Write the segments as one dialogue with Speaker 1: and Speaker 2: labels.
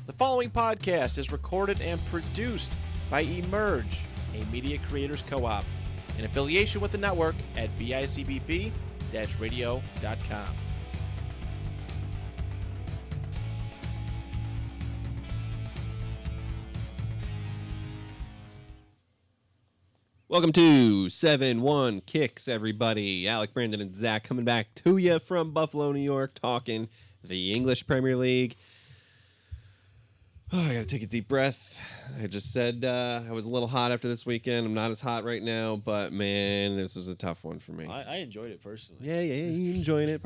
Speaker 1: The following podcast is recorded and produced by Emerge, a media creators co-op, in affiliation with the network at bicbp-radio.com.
Speaker 2: Welcome to 71Kicks, everybody. Alec, Brandon, and Zach coming back to you from Buffalo, New York, talking the English Premier League. Oh, I gotta take a deep breath. I just said I was a little hot after this weekend. I'm not as hot right now, but man, this was a tough one for me.
Speaker 3: I enjoyed it personally.
Speaker 2: Yeah, you enjoying it?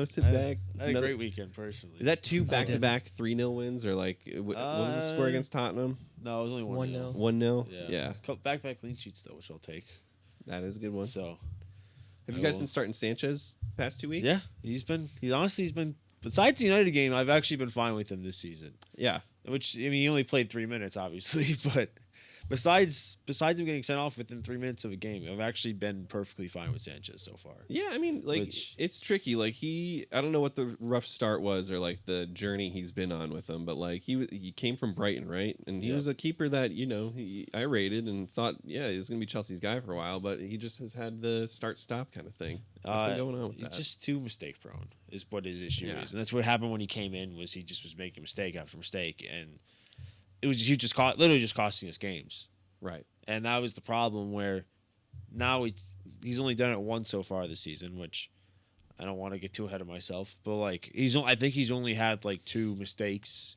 Speaker 2: Sit back.
Speaker 3: I had a great weekend personally.
Speaker 2: Is that two back-to-back 3-0 wins, or like what was the score against Tottenham?
Speaker 3: No, it was only 1-0.
Speaker 2: 1-0.
Speaker 3: Yeah. Back-to-back clean sheets though, which I'll take.
Speaker 2: That is a good one.
Speaker 3: So,
Speaker 2: have you guys been starting Sanchez past 2 weeks?
Speaker 3: Yeah, he's been. Besides the United game, I've actually been fine with him this season.
Speaker 2: Yeah.
Speaker 3: Which, I mean, he only played 3 minutes, obviously, but besides him getting sent off within 3 minutes of a game, I've actually been perfectly fine with Sanchez so far.
Speaker 2: Yeah, I mean, like, it's tricky. Like, I don't know what the rough start was or, like, the journey he's been on with him, but, like, he came from Brighton, right? And he was a keeper that, I rated and thought, yeah, he's going to be Chelsea's guy for a while, but he just has had the start-stop kind of thing. What's been going on with that?
Speaker 3: He's just too mistake-prone is what his issue is. And that's what happened when he came in, was he just was making mistake after mistake, and he just literally just costing us games.
Speaker 2: Right.
Speaker 3: And that was the problem, where now he's only done it once so far this season, which I don't want to get too ahead of myself, but like I think he's only had like 2 mistakes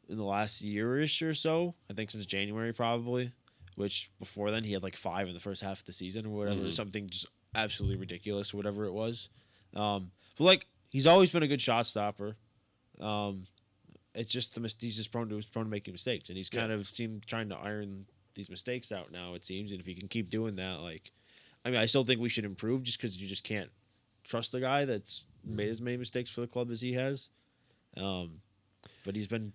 Speaker 3: in the last year-ish or so. I think since January probably, which before then he had like 5 in the first half of the season or whatever, something just absolutely ridiculous or whatever it was. But like he's always been a good shot stopper. It's just he's just prone to making mistakes, and he's kind of trying to iron these mistakes out now, it seems. And if he can keep doing that, like, I mean, I still think we should improve, just because you just can't trust the guy that's made as many mistakes for the club as he has. But he's been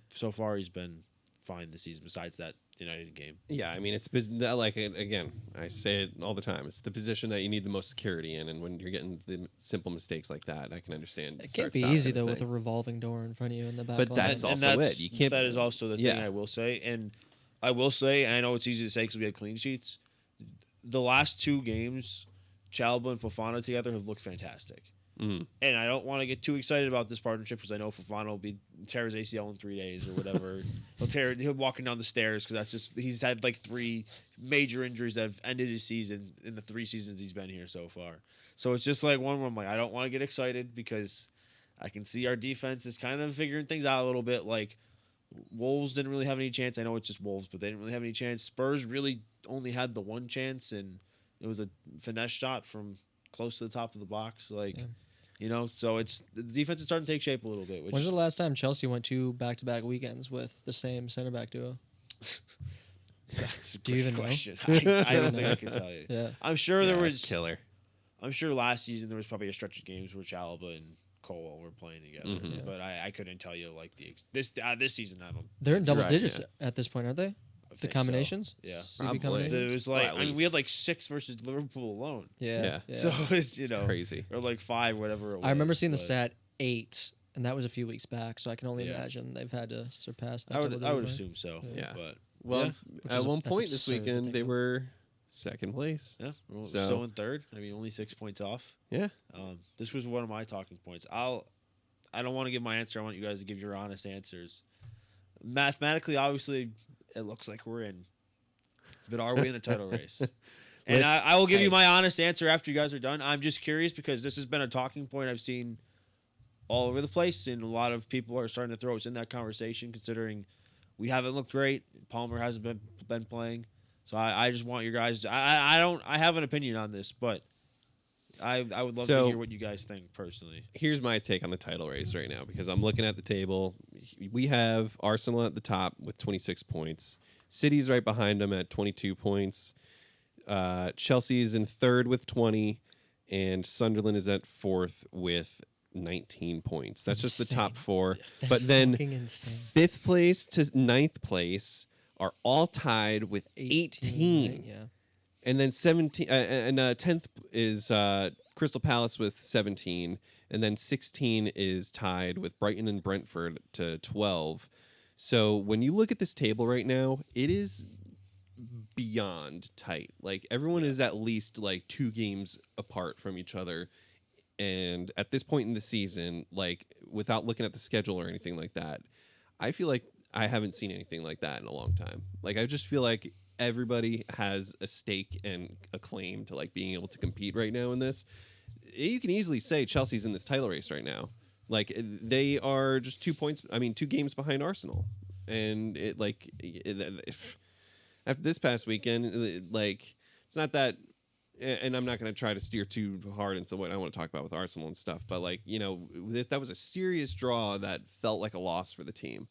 Speaker 3: fine this season, besides that United game.
Speaker 2: Yeah, I mean, it's like, again, I say it all the time. It's the position that you need the most security in, and when you're getting the simple mistakes like that, I can understand.
Speaker 4: It can't be easy though with a revolving door in front of you in the back.
Speaker 2: But that's also it. You can't.
Speaker 3: That is also the thing I will say, and I will say, and I know it's easy to say because we had clean sheets. The last 2 games, Chalba and Fofana together have looked fantastic. And I don't want to get too excited about this partnership, because I know Fofana will tear his ACL in 3 days or whatever. He'll walking down the stairs, because he's had like 3 major injuries that have ended his season in the 3 seasons he's been here so far. So it's just like one where I'm like, I don't want to get excited, because I can see our defense is kind of figuring things out a little bit. Like, Wolves didn't really have any chance. I know it's just Wolves, but they didn't really have any chance. Spurs really only had the 1 chance, and it was a finesse shot from close to the top of the box. Like, so the defense is starting to take shape a little bit.
Speaker 4: When's the last time Chelsea went 2 back-to-back weekends with the same center back duo?
Speaker 3: That's a
Speaker 4: Do you
Speaker 3: great
Speaker 4: even
Speaker 3: question. I don't think I can tell you.
Speaker 4: Yeah.
Speaker 3: I'm sure there was
Speaker 2: killer.
Speaker 3: I'm sure last season there was probably a stretch of games where Chalba and Cole were playing together, but I couldn't tell you like this season. I don't.
Speaker 4: They're in double digits at this point, aren't they? The combinations,
Speaker 3: so. Yeah.
Speaker 4: CB combinations.
Speaker 3: So it was like we had like 6 versus Liverpool alone.
Speaker 4: Yeah.
Speaker 3: So it's
Speaker 2: crazy,
Speaker 3: or like 5, whatever it was.
Speaker 4: I remember seeing the stat 8, and that was a few weeks back. So I can only imagine they've had to surpass that.
Speaker 3: I would assume so.
Speaker 2: Yeah.
Speaker 3: But
Speaker 2: at one point this weekend they were 2nd place.
Speaker 3: Yeah. So in 3rd. I mean, only 6 points off.
Speaker 2: Yeah.
Speaker 3: This was one of my talking points. I don't want to give my answer. I want you guys to give your honest answers. Mathematically, obviously, it looks like we're in. But are we in a title race? And I will give you my honest answer after you guys are done. I'm just curious, because this has been a talking point I've seen all over the place, and a lot of people are starting to throw us in that conversation, considering we haven't looked great. Palmer hasn't been playing. So I just want your guys. I have an opinion on this, but I would love to hear what you guys think personally.
Speaker 2: Here's my take on the title race right now, because I'm looking at the table. We have Arsenal at the top with 26 points. City's right behind them at 22 points. Chelsea is in 3rd with 20, and Sunderland is at 4th with 19 points. That's just the top 4. But then 5th place to 9th place are all tied with 18.
Speaker 4: Yeah.
Speaker 2: And then 17 and 10th is Crystal Palace with 17, and then 16 is tied with Brighton and Brentford to 12. So when you look at this table right now, it is beyond tight. Like everyone is at least like 2 games apart from each other. And at this point in the season, like without looking at the schedule or anything like that, I feel like I haven't seen anything like that in a long time. Like I just feel like everybody has a stake and a claim to like being able to compete right now in this. You can easily say Chelsea's in this title race right now. Like they are just 2 points. I mean, 2 games behind Arsenal, and after this past weekend, like it's not that. And I'm not going to try to steer too hard into what I want to talk about with Arsenal and stuff, but like that was a serious draw that felt like a loss for the team,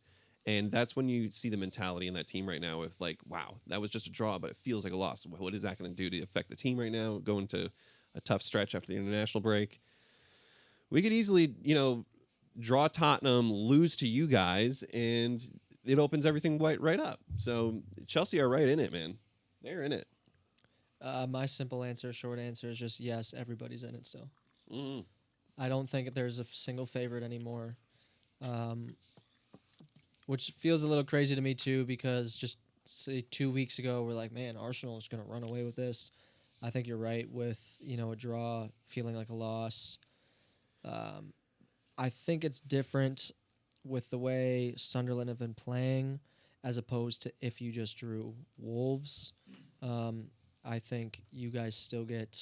Speaker 2: and that's when you see the mentality in that team right now. With like, wow, that was just a draw, but it feels like a loss. What is that going to do to affect the team right now? Going to a tough stretch after the international break, we could easily draw Tottenham, lose to you guys, and it opens everything right up. So Chelsea are right in it, man. They're in it.
Speaker 4: My simple answer, short answer is just yes, everybody's in it still.
Speaker 2: Mm.
Speaker 4: I don't think there's a single favorite anymore, which feels a little crazy to me too because just say 2 weeks ago we're like, man, Arsenal is going to run away with this. I think you're right with a draw feeling like a loss. I think it's different with the way Sunderland have been playing as opposed to if you just drew Wolves. I think you guys still get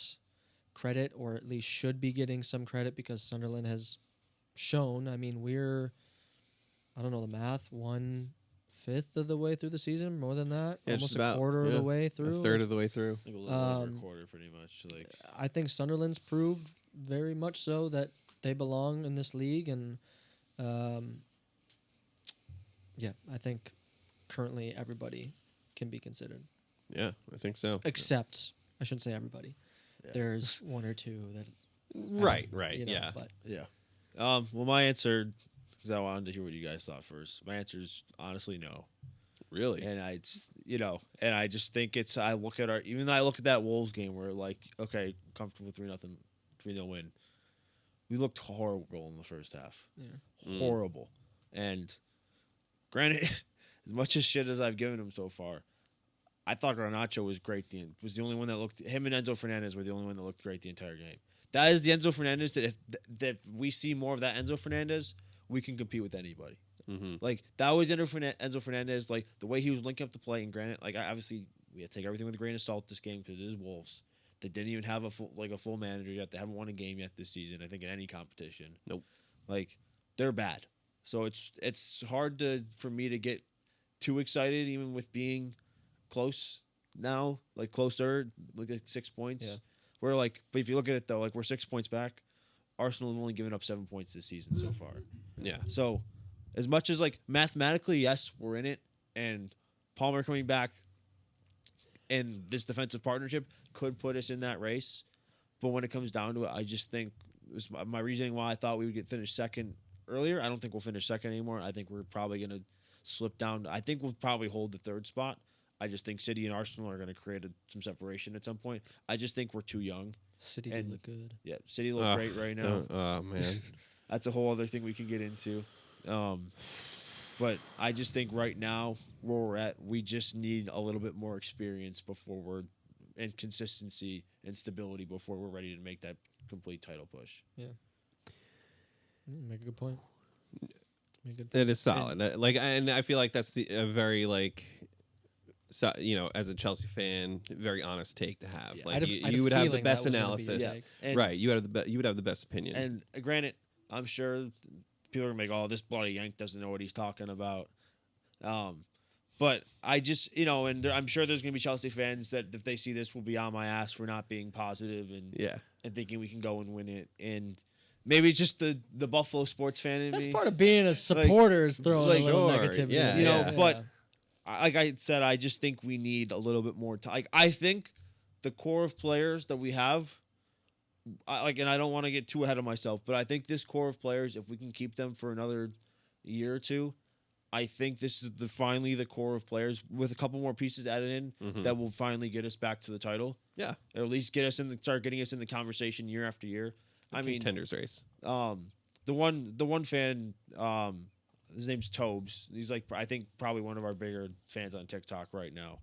Speaker 4: credit, or at least should be getting some credit, because Sunderland has shown. I mean, I don't know the math, 1/5 of the way through the season, more than that,
Speaker 2: Yeah,
Speaker 4: almost
Speaker 2: just about,
Speaker 4: a quarter of the way through.
Speaker 2: A third of the way through.
Speaker 3: Like a little over a quarter, pretty much. Like
Speaker 4: I think Sunderland's proved very much so that they belong in this league, and I think currently everybody can be considered.
Speaker 2: Yeah, I think so.
Speaker 4: Except, I shouldn't say everybody.
Speaker 3: Yeah.
Speaker 4: There's 1 or 2 that.
Speaker 2: Right. Yeah.
Speaker 4: But
Speaker 3: yeah. Well, my answer, because I wanted to hear what you guys thought first. My answer is honestly no.
Speaker 2: Really?
Speaker 3: And I just think I look at even though I look at that Wolves game where like, okay, comfortable 3-0 win. We looked horrible in the first half.
Speaker 4: Yeah.
Speaker 3: Horrible. And granted, as much as shit as I've given him so far, I thought Garnacho was great. Was the only one that looked. Him and Enzo Fernandez were the only one that looked great the entire game. That is the Enzo Fernandez that if we see more of that Enzo Fernandez, we can compete with anybody.
Speaker 2: Mm-hmm.
Speaker 3: Like that was Enzo Fernandez. Like the way he was linking up the play. And granted, like obviously we have to take everything with a grain of salt this game because it is Wolves. They didn't even have a full manager yet. They haven't won a game yet this season. I think in any competition.
Speaker 2: Nope.
Speaker 3: Like they're bad. So it's hard for me to get too excited, even with being close now, like closer, like 6 points.
Speaker 4: Yeah.
Speaker 3: We're like, but if you look at it though, like we're 6 points back. Arsenal have only given up 7 points this season so far.
Speaker 2: Yeah.
Speaker 3: So, as much as like mathematically, yes, we're in it, and Palmer coming back, and this defensive partnership could put us in that race. But when it comes down to it, I just think my reasoning why I thought we would get finished second earlier. I don't think we'll finish second anymore. I think we're probably going to slip down. I think we'll probably hold the 3rd spot. I just think City and Arsenal are going to create some separation at some point. I just think we're too young.
Speaker 4: City did look good.
Speaker 3: Yeah, City look great right now.
Speaker 2: Oh, man.
Speaker 3: That's a whole other thing we can get into. But I just think right now, where we're at, we just need a little bit more experience and consistency and stability before we're ready to make that complete title push.
Speaker 4: Yeah. Make a good point.
Speaker 2: It is solid. And I feel like that's a very so, as a Chelsea fan, very honest take to have.
Speaker 3: Yeah.
Speaker 2: Like
Speaker 4: I had
Speaker 2: you
Speaker 4: a
Speaker 2: would have the
Speaker 4: feeling
Speaker 2: best
Speaker 4: that was gonna be
Speaker 2: analysis,
Speaker 4: your take.
Speaker 3: And-
Speaker 2: right? You would have the best opinion.
Speaker 3: And granted, I'm sure people are going to be like, oh, this bloody Yank doesn't know what he's talking about. But I just, and I'm sure there's going to be Chelsea fans that if they see this will be on my ass for not being positive and thinking we can go and win it. And maybe it's just the Buffalo sports fan in
Speaker 4: That's
Speaker 3: me.
Speaker 4: part of being a supporter is throwing
Speaker 3: like,
Speaker 4: a little
Speaker 2: sure,
Speaker 4: negativity.
Speaker 2: yeah,
Speaker 3: but like I said, I just think we need a little bit more time. I think the core of players that we have, and I don't want to get too ahead of myself, but I think this core of players, if we can keep them for another year or two, I think this is finally the core of players with a couple more pieces added in that will finally get us back to the title.
Speaker 2: Yeah,
Speaker 3: or at least start getting us in the conversation year after year. I mean,
Speaker 2: contenders race.
Speaker 3: the one fan, his name's Tobes. He's like, I think probably one of our bigger fans on TikTok right now.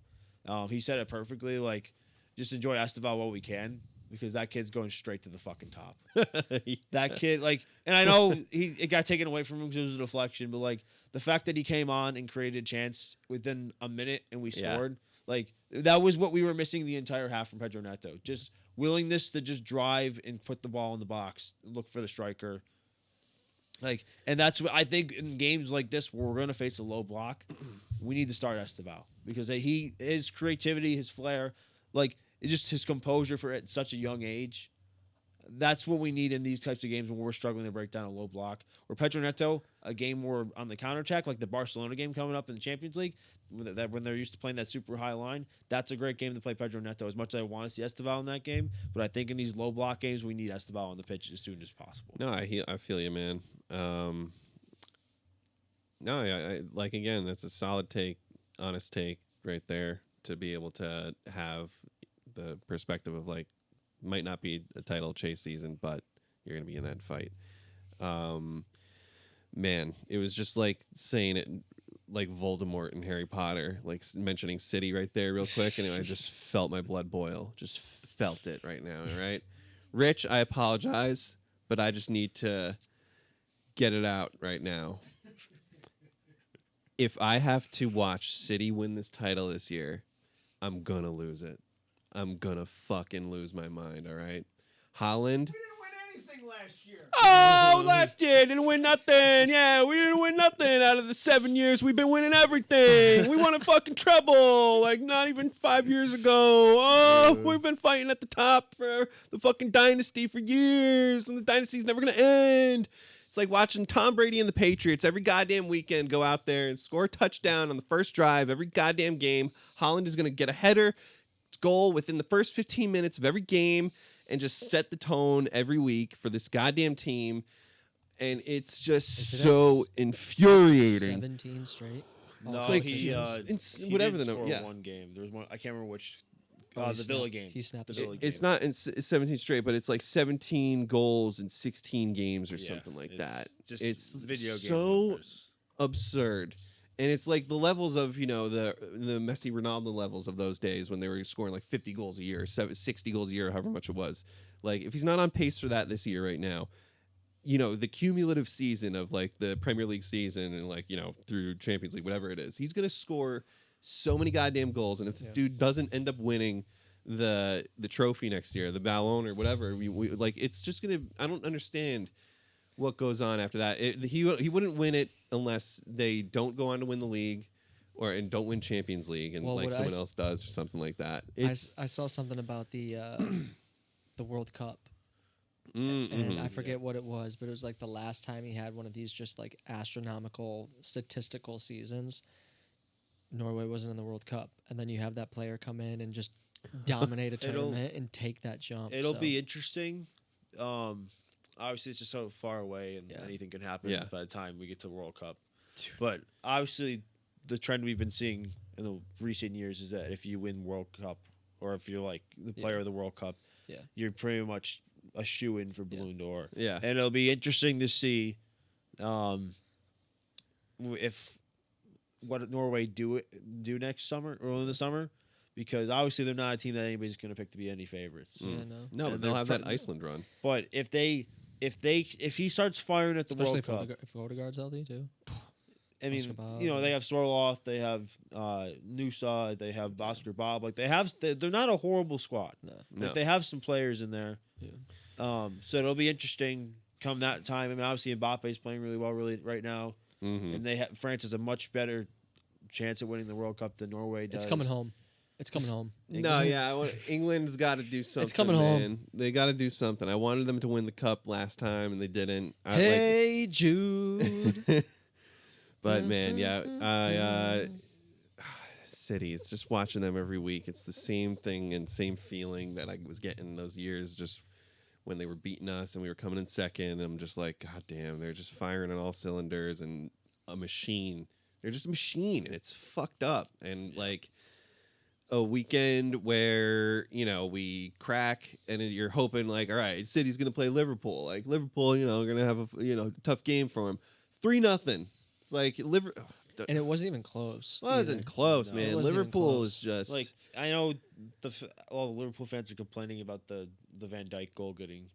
Speaker 3: He said it perfectly. Like, just enjoy Esteval while we can, because that kid's going straight to the fucking top. That kid, like, and I know it got taken away from him because it was a deflection, but like the fact that he came on and created a chance within a minute and we scored, like that was what we were missing the entire half from Pedro Neto. Just willingness to just drive and put the ball in the box, look for the striker. Like, and that's what I think in games like this where we're going to face a low block, we need to start Esteval because his creativity, his flair, like it's just his composure for at such a young age. That's what we need in these types of games when we're struggling to break down a low block. Or Pedro Neto, a game where on the counterattack, like the Barcelona game coming up in the Champions League, when they're used to playing that super high line, that's a great game to play Pedro Neto. As much as I want to see Esteval in that game, but I think in these low block games, we need Esteval on the pitch as soon as possible.
Speaker 2: No, I feel you, man. No, I like again. That's a solid take, honest take right there. To be able to have the perspective of like, might not be a title chase season, but you're gonna be in that fight. Man, it was just like saying it like Voldemort and Harry Potter, like mentioning City right there real quick, and I just felt my blood boil. Just felt it right now. All right, Rich, I apologize, but I just need to get it out right now. If I have to watch City win this title this year, I'm gonna lose it. I'm gonna fucking lose my mind, all right? Holland.
Speaker 5: We didn't win anything last year.
Speaker 2: Oh, last year didn't win nothing. Yeah, we didn't win nothing out of the 7 years we've been winning everything. We won a fucking treble, like not even 5 years ago. Oh, we've been fighting at the top for the fucking dynasty for years, and the dynasty's never gonna end. It's like watching Tom Brady and the Patriots every goddamn weekend go out there and score a touchdown on the first drive every goddamn game. Holland is gonna get a header goal within the first 15 minutes of every game and just set the tone every week for this goddamn team. And it's just so infuriating.
Speaker 4: 17 straight.
Speaker 3: No,
Speaker 2: It's like
Speaker 3: he
Speaker 2: whatever
Speaker 3: did
Speaker 2: the number.
Speaker 3: score
Speaker 2: Yeah,
Speaker 3: one game. There was one. I can't remember which.
Speaker 4: Oh,
Speaker 3: The Villa game.
Speaker 4: He snapped
Speaker 3: the
Speaker 4: the
Speaker 3: Villa game.
Speaker 2: it's not in 17 straight, but it's like 17 goals in 16 games or
Speaker 3: Yeah,
Speaker 2: something like that.
Speaker 3: Just
Speaker 2: It's
Speaker 3: video game
Speaker 2: so
Speaker 3: numbers.
Speaker 2: absurd. And it's like the levels of, you know, the Messi Ronaldo levels of those days when they were scoring like 50 goals a year, 60 goals a year, however much it was. Like if he's not on pace for that this year right now, you know, the cumulative season of like the Premier League season and like, you know, through Champions League, whatever it is, he's going to score so many goddamn goals. And if the dude doesn't end up winning the trophy next year, the Ballon or whatever, we like, it's just going to, I don't understand what goes on after that. He wouldn't win it unless they don't go on to win the league and don't win Champions League and like someone else does or something like that.
Speaker 4: I saw something about the World Cup.
Speaker 2: Mm-hmm.
Speaker 4: And I forget what it was, but it was like the last time he had one of these just like astronomical statistical seasons. Norway wasn't in the World Cup, and then you have that player come in and just dominate a tournament and take that jump.
Speaker 3: It'll be interesting. Obviously, it's just so far away, and anything can happen by the time we get to the World Cup. But obviously, the trend we've been seeing in the recent years is that if you win World Cup, or if you're like the player of the World Cup, you're pretty much a shoe-in for Ballon d'Or.
Speaker 2: Yeah.
Speaker 3: And it'll be interesting to see if what Norway do next summer or in the summer, because obviously they're not a team that anybody's going to pick to be any favorites.
Speaker 4: Yeah,
Speaker 2: No, but they'll have that Iceland run.
Speaker 3: But if he starts firing at the
Speaker 4: especially
Speaker 3: World Cup,
Speaker 4: if Odegaard's healthy too.
Speaker 3: I mean,
Speaker 4: Oscar Bob.
Speaker 3: you know, they have Sorloth, they have Nusa, they have Oscar Bob. Like they're not a horrible squad.
Speaker 2: No.
Speaker 3: Like, they have some players in there.
Speaker 4: Yeah.
Speaker 3: So it'll be interesting come that time. I mean, obviously Mbappe's playing really well right now, and France has a much better chance at winning the World Cup than Norway does.
Speaker 4: It's coming home. It's coming home.
Speaker 2: No, yeah, England's got to do something.
Speaker 4: It's coming home.
Speaker 2: They got to do something. I wanted them to win the cup last time, and they didn't.
Speaker 4: Hey, Jude.
Speaker 2: But man, City. It's just watching them every week. It's the same thing and same feeling that I was getting those years, just when they were beating us and we were coming in second. I'm just like, God damn, they're just firing on all cylinders and a machine. They're just a machine, and it's fucked up. And like a weekend where, you know, we crack and you're hoping like, all right, City's gonna play Liverpool. Like Liverpool, you know, gonna have a tough game for them. 3-0. It's like Liverpool
Speaker 4: And it wasn't even close.
Speaker 2: wasn't
Speaker 4: either.
Speaker 2: close,
Speaker 3: No.
Speaker 4: It
Speaker 2: man.
Speaker 4: wasn't even
Speaker 2: Liverpool
Speaker 4: close.
Speaker 2: is just
Speaker 3: Like I know all the Liverpool fans are complaining about the Van Dijk goal getting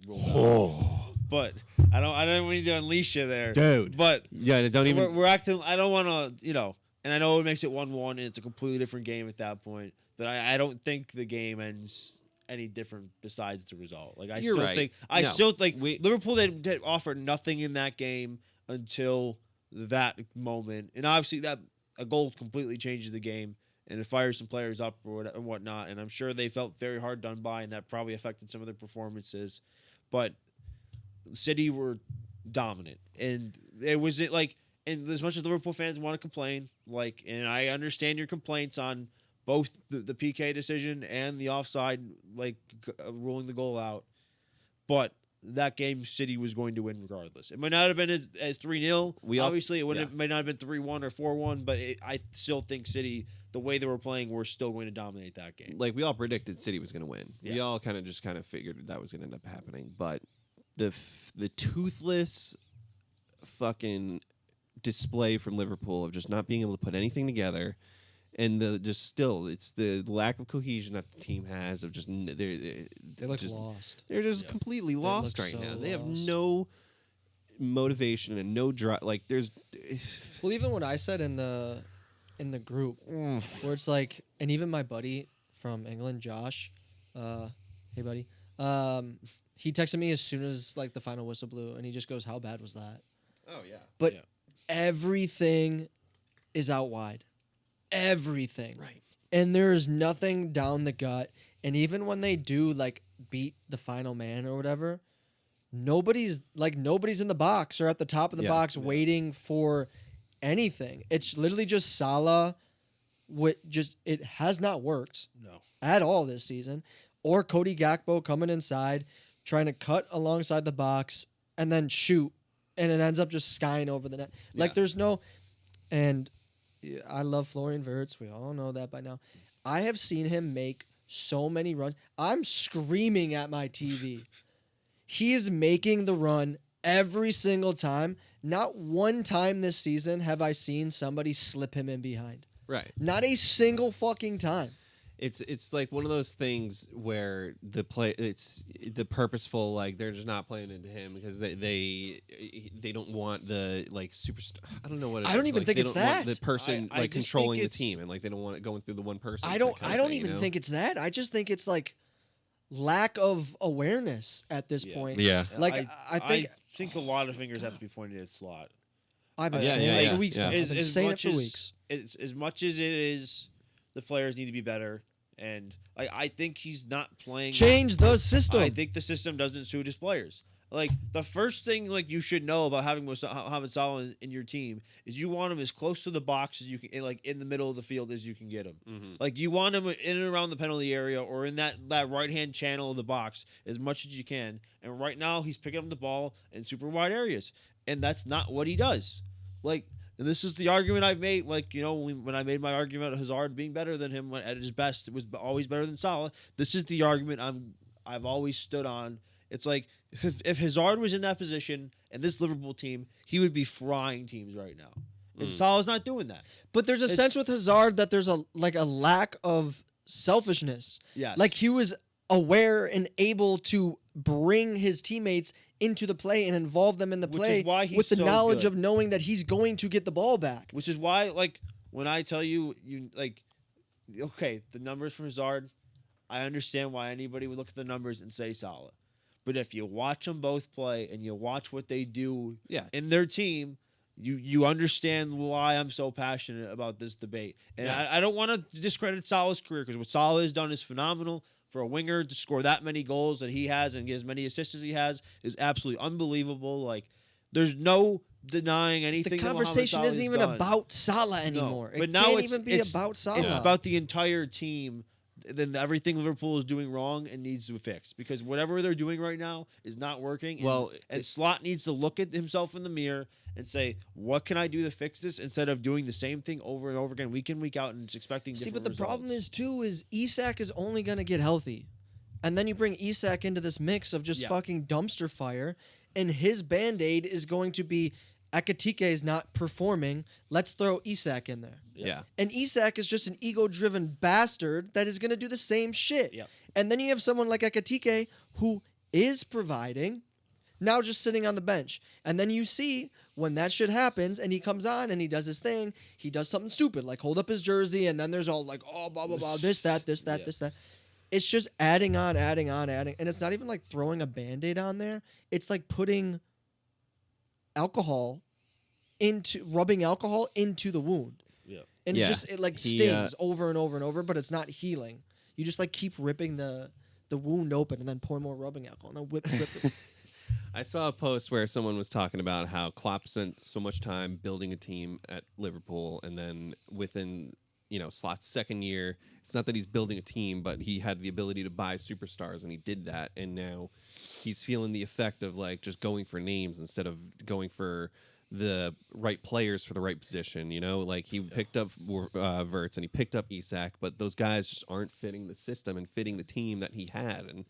Speaker 3: ruled out. But I don't need to unleash you there,
Speaker 2: dude.
Speaker 3: But
Speaker 2: Yeah, don't even.
Speaker 3: we're acting. I don't want to, and I know it makes it 1-1, and it's a completely different game at that point. But I don't think the game ends any different besides the result. Like
Speaker 2: You're right.
Speaker 3: still think
Speaker 2: We-
Speaker 3: Liverpool did offer nothing in that game until that moment, and obviously that a goal completely changes the game. And it fires some players up or whatnot. And I'm sure they felt very hard done by, and that probably affected some of their performances. But City were dominant. And it was like, and as much as Liverpool fans want to complain, like, and I understand your complaints on both the PK decision and the offside, like, ruling the goal out. But that game, City was going to win regardless. It might not have been as 3-0. Obviously, it might not have been 3-1 or 4-1, but I still think City, the way they were playing, were still going to dominate that game.
Speaker 2: Like we all predicted City was going to win. We
Speaker 3: Yeah.
Speaker 2: all kind of figured that was going to end up happening. But the toothless fucking display from Liverpool of just not being able to put anything together, and it's the lack of cohesion that the team has of just
Speaker 4: They look
Speaker 2: just,
Speaker 4: lost.
Speaker 2: They're just completely lost
Speaker 4: look
Speaker 2: right
Speaker 4: so
Speaker 2: now. They have
Speaker 4: lost.
Speaker 2: no motivation and no drive. Like there's.
Speaker 4: Well, even what I said in the group, where it's like, and even my buddy from England, Josh, hey buddy, he texted me as soon as like the final whistle blew, and he just goes, "How bad was that?"
Speaker 2: Oh yeah.
Speaker 4: But
Speaker 3: Yeah.
Speaker 4: everything is out wide, everything,
Speaker 2: Right.
Speaker 4: and there's nothing down the gut. And even when they do like beat the final man or whatever, nobody's in the box or at the top of the
Speaker 2: Yeah.
Speaker 4: box waiting for anything. It's literally just Salah. It has not worked
Speaker 3: No.
Speaker 4: at all this season, or Cody Gakpo coming inside, trying to cut alongside the box and then shoot, and it ends up just skying over the net. Like
Speaker 2: Yeah.
Speaker 4: there's no, and I love Florian Wirtz. We all know that by now. I have seen him make so many runs. I'm screaming at my TV. He is making the run every single time. Not one time this season have I seen somebody slip him in behind.
Speaker 2: Right.
Speaker 4: Not a single fucking time.
Speaker 2: It's like one of those things where it's the purposeful, like they're just not playing into him because they don't want the like superstar. I don't know what it
Speaker 4: I
Speaker 2: is.
Speaker 4: don't even
Speaker 2: Like,
Speaker 4: think
Speaker 2: they
Speaker 4: it's
Speaker 2: don't want
Speaker 4: that.
Speaker 2: the person
Speaker 3: I
Speaker 2: like
Speaker 3: just
Speaker 2: controlling
Speaker 3: think
Speaker 2: the
Speaker 3: it's-
Speaker 2: team, and like they don't want it going through the one person.
Speaker 4: I don't even think it's that. I just think it's like lack of awareness at this
Speaker 3: Yeah.
Speaker 4: point.
Speaker 2: Yeah.
Speaker 4: Like I think
Speaker 3: a lot of fingers have to be pointed at Slot.
Speaker 4: I've been
Speaker 3: Yeah,
Speaker 4: saying
Speaker 3: yeah,
Speaker 4: it
Speaker 3: yeah,
Speaker 4: for weeks
Speaker 2: yeah.
Speaker 4: now. I've been saying it for weeks.
Speaker 3: As much as it is, the players need to be better, and I think he's not playing.
Speaker 4: Change the system.
Speaker 3: I think the system doesn't suit his players. Like the first thing, like you should know about having Mohamed Salah in your team is you want him as close to the box as you can, like in the middle of the field as you can get him.
Speaker 2: Mm-hmm.
Speaker 3: Like you want him in and around the penalty area or in that right hand channel of the box as much as you can. And right now he's picking up the ball in super wide areas, and that's not what he does. Like. And this is the argument I've made. Like, when I made my argument of Hazard being better than him at his best, it was always better than Salah. This is the argument I've always stood on. It's like if Hazard was in that position and this Liverpool team, he would be frying teams right now. And Salah's not doing that.
Speaker 4: But there's a sense with Hazard that there's a lack of selfishness.
Speaker 3: Yes.
Speaker 4: Like he was aware and able to bring his teammates into the play and involve them in the
Speaker 3: Which
Speaker 4: play
Speaker 3: is why he's
Speaker 4: with the
Speaker 3: so
Speaker 4: knowledge
Speaker 3: good.
Speaker 4: of knowing that he's going to get the ball back.
Speaker 3: Which is why, like, when I tell you okay, the numbers for Hazard, I understand why anybody would look at the numbers and say Salah. But if you watch them both play and you watch what they do
Speaker 2: Yeah.
Speaker 3: in their team, you understand why I'm so passionate about this debate. And
Speaker 2: Yeah.
Speaker 3: I don't want to discredit Salah's career because what Salah has done is phenomenal. For a winger to score that many goals that he has and get as many assists as he has is absolutely unbelievable. Like, there's no denying anything.
Speaker 4: The
Speaker 3: that Mohamed
Speaker 4: conversation
Speaker 3: Salah
Speaker 4: isn't
Speaker 3: has
Speaker 4: even
Speaker 3: done.
Speaker 4: about Salah
Speaker 3: No.
Speaker 4: anymore.
Speaker 3: But
Speaker 4: It
Speaker 3: now
Speaker 4: can't
Speaker 3: it's
Speaker 4: even be
Speaker 3: it's-
Speaker 4: about Salah.
Speaker 3: It's about the entire team. Then everything Liverpool is doing wrong and needs to fix because whatever they're doing right now is not working. And,
Speaker 2: Well,
Speaker 3: and Slot needs to look at himself in the mirror and say, "What can I do to fix this?" Instead of doing the same thing over and over again, week in, week out, and just expecting.
Speaker 4: See,
Speaker 3: different
Speaker 4: but the problem
Speaker 3: results.
Speaker 4: is too is Isak is only gonna get healthy, and then you bring Isak into this mix of just
Speaker 3: Yeah.
Speaker 4: fucking dumpster fire, and his band-aid is going to be Ekatike is not performing. Let's throw Isak in there.
Speaker 2: Yeah.
Speaker 4: And Isak is just an ego-driven bastard that is going to do the same shit.
Speaker 3: Yep.
Speaker 4: And then you have someone like Ekatike who is providing, now just sitting on the bench. And then you see when that shit happens and he comes on and he does his thing, he does something stupid, like hold up his jersey, and then there's all like, oh, blah, blah, blah, this, that. It's just adding on. And it's not even like throwing a Band-Aid on there. It's like putting rubbing alcohol into the wound.
Speaker 3: Yeah.
Speaker 4: And
Speaker 2: Yeah.
Speaker 4: it like
Speaker 2: He,
Speaker 4: stings over and over and over, but it's not healing. You just like keep ripping the wound open and then pour more rubbing alcohol and then whip it.
Speaker 2: I saw a post where someone was talking about how Klopp spent so much time building a team at Liverpool, and then within Slot's second year, it's not that he's building a team, but he had the ability to buy superstars, and he did that, and now he's feeling the effect of like just going for names instead of going for the right players for the right position. Like he picked up Wirtz and he picked up Isak, but those guys just aren't fitting the system and fitting the team that he had, and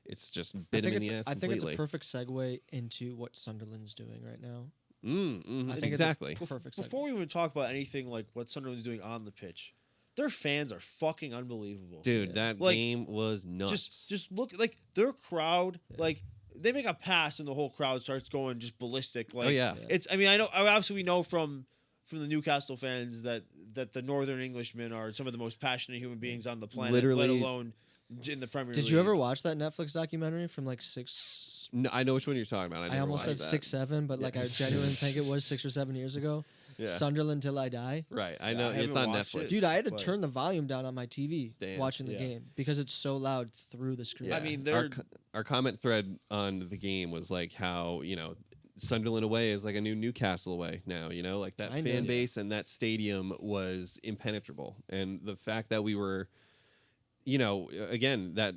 Speaker 2: it's just bit him in the ass
Speaker 4: I think it's a
Speaker 2: completely.
Speaker 4: perfect segue into what Sunderland's doing right now. I think
Speaker 2: exactly.
Speaker 4: it's a perfect segue.
Speaker 3: Before we even talk about anything like what Sunderland's doing on the pitch, their fans are fucking unbelievable.
Speaker 2: Dude, that
Speaker 3: Like,
Speaker 2: game was nuts.
Speaker 3: Just look, like their crowd, like they make a pass and the whole crowd starts going just ballistic. Like,
Speaker 2: oh yeah.
Speaker 3: it's. I mean, I obviously we know from the Newcastle fans that the Northern Englishmen are some of the most passionate human beings on the planet,
Speaker 2: Literally.
Speaker 3: let alone in the Premier League.
Speaker 4: Did you ever watch that Netflix documentary from like six?
Speaker 2: No, I know which one you're talking about. I,
Speaker 4: I
Speaker 2: never
Speaker 4: almost said
Speaker 2: watched that.
Speaker 4: 6, 7, but like I genuinely think it was 6 or 7 years ago.
Speaker 2: Yeah.
Speaker 4: Sunderland Till I Die.
Speaker 2: Right. I
Speaker 3: Yeah,
Speaker 2: know
Speaker 3: I
Speaker 2: it's
Speaker 3: haven't
Speaker 2: on
Speaker 3: watched
Speaker 2: Netflix.
Speaker 3: it.
Speaker 4: Dude, I had to
Speaker 3: But-
Speaker 4: turn the volume down on my TV
Speaker 2: Damn.
Speaker 4: watching the
Speaker 3: Yeah.
Speaker 4: game because it's so loud through the screen.
Speaker 3: I mean,
Speaker 2: our,
Speaker 3: they're
Speaker 2: our comment thread on the game was like how Sunderland away is like a new Newcastle away now. Like that
Speaker 4: Kinda.
Speaker 2: fan
Speaker 4: Yeah.
Speaker 2: base and that stadium was impenetrable, and the fact that we were, again, that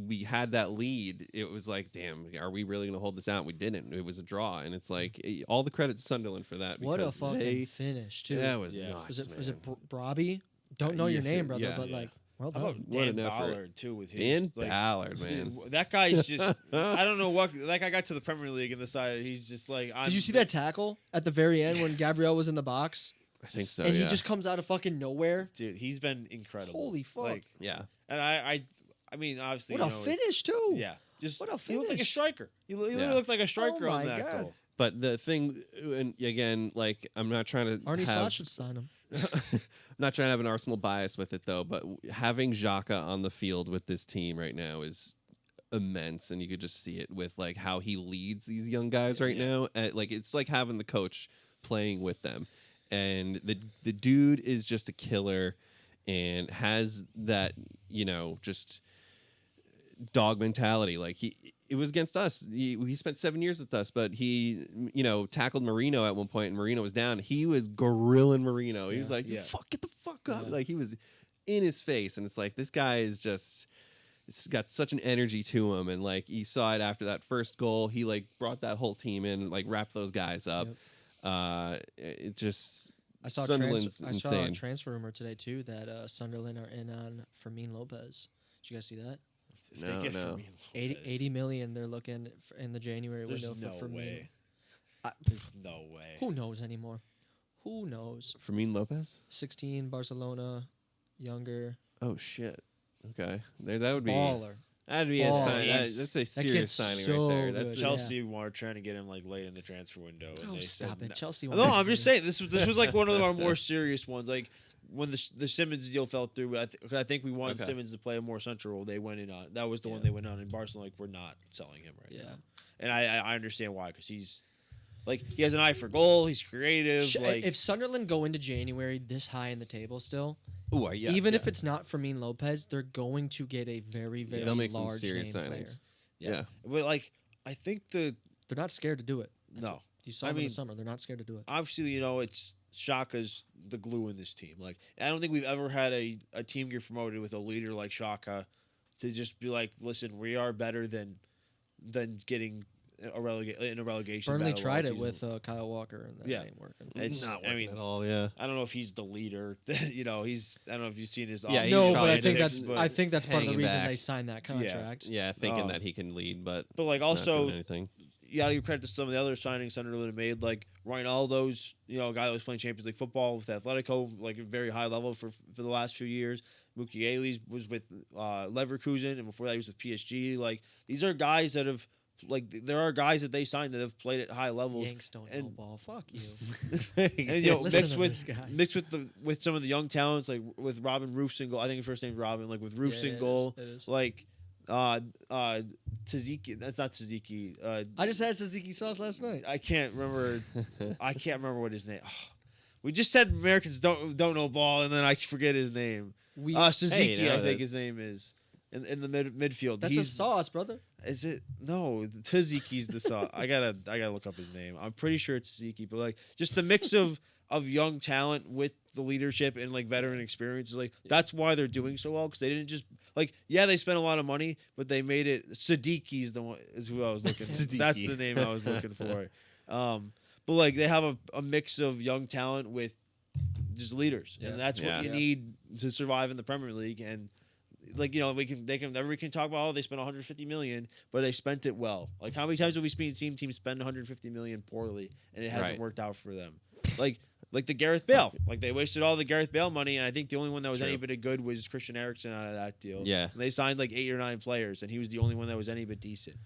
Speaker 2: we had that lead, it was like, damn, are we really going to hold this out? We didn't. It was a draw, and it's like all the credit to Sunderland for that.
Speaker 4: What a
Speaker 2: because
Speaker 4: fucking
Speaker 2: they-
Speaker 4: finish, too.
Speaker 2: That was
Speaker 3: Yeah.
Speaker 2: nuts.
Speaker 4: was it
Speaker 2: man.
Speaker 4: Brobby? Don't know your
Speaker 2: yeah,
Speaker 4: name, brother,
Speaker 2: yeah.
Speaker 4: but
Speaker 3: Yeah.
Speaker 4: like, well
Speaker 3: how
Speaker 4: done.
Speaker 3: about
Speaker 2: What
Speaker 3: Dan
Speaker 2: an effort.
Speaker 3: Ballard too with his
Speaker 2: Dan
Speaker 3: like,
Speaker 2: Ballard, man.
Speaker 3: That guy's just I don't know what that guy got to the Premier League and decided he's just like.
Speaker 4: Did you see that tackle at the very end when Gabriel was in the box
Speaker 2: I think so.
Speaker 4: and
Speaker 2: yeah.
Speaker 4: he just comes out of fucking nowhere?
Speaker 3: dude? He's been incredible.
Speaker 4: Holy fuck.
Speaker 3: Like,
Speaker 2: yeah.
Speaker 3: and I mean, obviously,
Speaker 4: What a finish, too.
Speaker 3: Yeah, just
Speaker 4: What a
Speaker 3: he looked like a
Speaker 4: finish.
Speaker 3: striker. He literally
Speaker 2: Yeah.
Speaker 3: looked like a striker
Speaker 4: Oh
Speaker 3: on
Speaker 4: my
Speaker 3: that
Speaker 4: God.
Speaker 3: goal.
Speaker 2: But the thing, and again, like I'm not trying to
Speaker 4: Arnie Slot
Speaker 2: have,
Speaker 4: should sign him.
Speaker 2: I'm not trying to have an Arsenal bias with it though. But having Xhaka on the field with this team right now is immense, and you could just see it with like how he leads these young guys right now. Like it's like having the coach playing with them, and the dude is just a killer, and has that just dog mentality. Like it was against us. He spent 7 years with us, but he, tackled Marino at one point, and Marino was down. He was gorilling Marino. He was like,
Speaker 3: Yeah.
Speaker 2: get the fuck up.
Speaker 4: Yeah.
Speaker 2: Like he was in his face, and it's like this guy is just. It's got such an energy to him, and like you saw it after that first goal, he like brought that whole team in, and, like wrapped those guys up. It just
Speaker 4: I saw,
Speaker 2: Sunderland's
Speaker 4: I saw a
Speaker 2: insane.
Speaker 4: transfer rumor today, too, that Sunderland are in on Fermin Lopez. Did you guys see that?
Speaker 3: If
Speaker 2: No,
Speaker 3: they get
Speaker 2: no.
Speaker 3: Firmino
Speaker 4: 80,
Speaker 3: Lopez,
Speaker 4: 80 million they're looking in the January
Speaker 3: There's
Speaker 4: window
Speaker 3: no
Speaker 4: for Fermin.
Speaker 3: way.
Speaker 4: I-
Speaker 3: There's no way.
Speaker 4: Who knows anymore? Who knows?
Speaker 2: Fermin Lopez.
Speaker 4: 16, Barcelona, younger,
Speaker 2: Oh shit. Okay, that would be
Speaker 4: baller.
Speaker 2: that'd be a
Speaker 4: Baller.
Speaker 2: sign.
Speaker 3: He's-
Speaker 2: That's a
Speaker 4: that
Speaker 2: serious
Speaker 4: kid's
Speaker 2: signing
Speaker 4: so
Speaker 2: right there. That's
Speaker 4: good.
Speaker 3: Chelsea were trying to get him like late in the transfer window. And
Speaker 4: Oh,
Speaker 3: they
Speaker 4: stop
Speaker 3: said
Speaker 4: it.
Speaker 3: no.
Speaker 4: Chelsea
Speaker 3: No,
Speaker 4: won
Speaker 3: I'm just
Speaker 4: that.
Speaker 3: saying this was like one of our more serious ones. Like when the Simmons deal fell through, I think we wanted
Speaker 2: Okay.
Speaker 3: Simmons to play a more central role. They went in on that was the one
Speaker 4: Yeah.
Speaker 3: they went on. And Barcelona, like, we're not selling him right
Speaker 4: Yeah.
Speaker 3: now. And I understand why, because he's like he has an eye for goal. He's creative. Like
Speaker 4: If Sunderland go into January this high in the table still,
Speaker 2: Ooh, yeah,
Speaker 4: even
Speaker 2: yeah.
Speaker 4: if it's not Fermin Lopez, they're going to get a very, very
Speaker 2: they'll make some
Speaker 4: large
Speaker 2: serious
Speaker 4: name player.
Speaker 2: signings.
Speaker 3: yeah.
Speaker 2: Yeah.
Speaker 3: But like I think
Speaker 4: They're not scared to do it.
Speaker 3: no.
Speaker 4: You saw
Speaker 3: I
Speaker 4: them in
Speaker 3: mean-
Speaker 4: the summer. They're not scared to do it.
Speaker 3: Obviously, it's Shaka's the glue in this team. Like, I don't think we've ever had a team get promoted with a leader like Shaka to just be like, listen, we are better than getting in a relegation.
Speaker 4: Burnley
Speaker 3: battle
Speaker 4: tried
Speaker 3: all
Speaker 4: it
Speaker 3: season.
Speaker 4: with Kyle Walker, and that
Speaker 3: Yeah.
Speaker 4: ain't working.
Speaker 3: It's
Speaker 2: Not
Speaker 3: I
Speaker 2: working
Speaker 3: mean,
Speaker 2: at all. Yeah.
Speaker 3: I don't know if he's the leader. He's I don't know if you've seen his.
Speaker 2: Yeah, he's
Speaker 4: No, but
Speaker 2: probably
Speaker 4: I think
Speaker 2: just-
Speaker 4: that's
Speaker 3: but,
Speaker 4: I think that's part of the
Speaker 2: hanging
Speaker 4: reason
Speaker 2: back.
Speaker 4: they signed that contract.
Speaker 2: Yeah, thinking
Speaker 3: Um,
Speaker 2: that he can lead, but
Speaker 3: but like
Speaker 2: not doing
Speaker 3: also
Speaker 2: anything.
Speaker 3: you got to give credit to some of the other signings Sunderland made, like Ronaldo's, a guy that was playing Champions League football with Atletico, like a very high level for the last few years. Mukiele's was with Leverkusen, and before that he was with PSG. Like, these are guys that have, like, there are guys that they signed that have played at high levels.
Speaker 4: Yanks don't know ball. Fuck you.
Speaker 3: And
Speaker 4: Listen to this guy.
Speaker 3: mixed with some of the young talents, like with Robin Roofs in goal. I think his first name's Robin. Like with Roofs in goal,
Speaker 4: It is.
Speaker 3: like Tzatziki. That's not Tzatziki.
Speaker 4: I just had tzatziki sauce last night.
Speaker 3: I can't remember. I can't remember what his name. We just said Americans don't know ball, and then I forget his name. Suzuki,
Speaker 2: Hey,
Speaker 3: I think his name is in the midfield.
Speaker 4: That's a sauce, brother.
Speaker 3: Is it? No, Tzaziki's the sauce. I gotta look up his name. I'm pretty sure it's Tzatziki, but like just the mix of young talent with the leadership and like veteran experience, like that's why they're doing so well, because they didn't just they spent a lot of money, but they made it. Sadiqi's the one is who I was looking for. That's the name I was looking for. But like they have a mix of young talent with just leaders, and that's what you need to survive in the Premier League. And like everybody can talk about they spent 150 million, but they spent it well. Like how many times have we seen teams spend 150 million poorly and it hasn't worked out for them? Like the Gareth Bale, like they wasted all the Gareth Bale money, and I think the only one that was any bit of good was Christian Eriksen out of that deal.
Speaker 2: Yeah,
Speaker 3: and they signed like 8 or 9 players, and he was the only one that was any bit decent.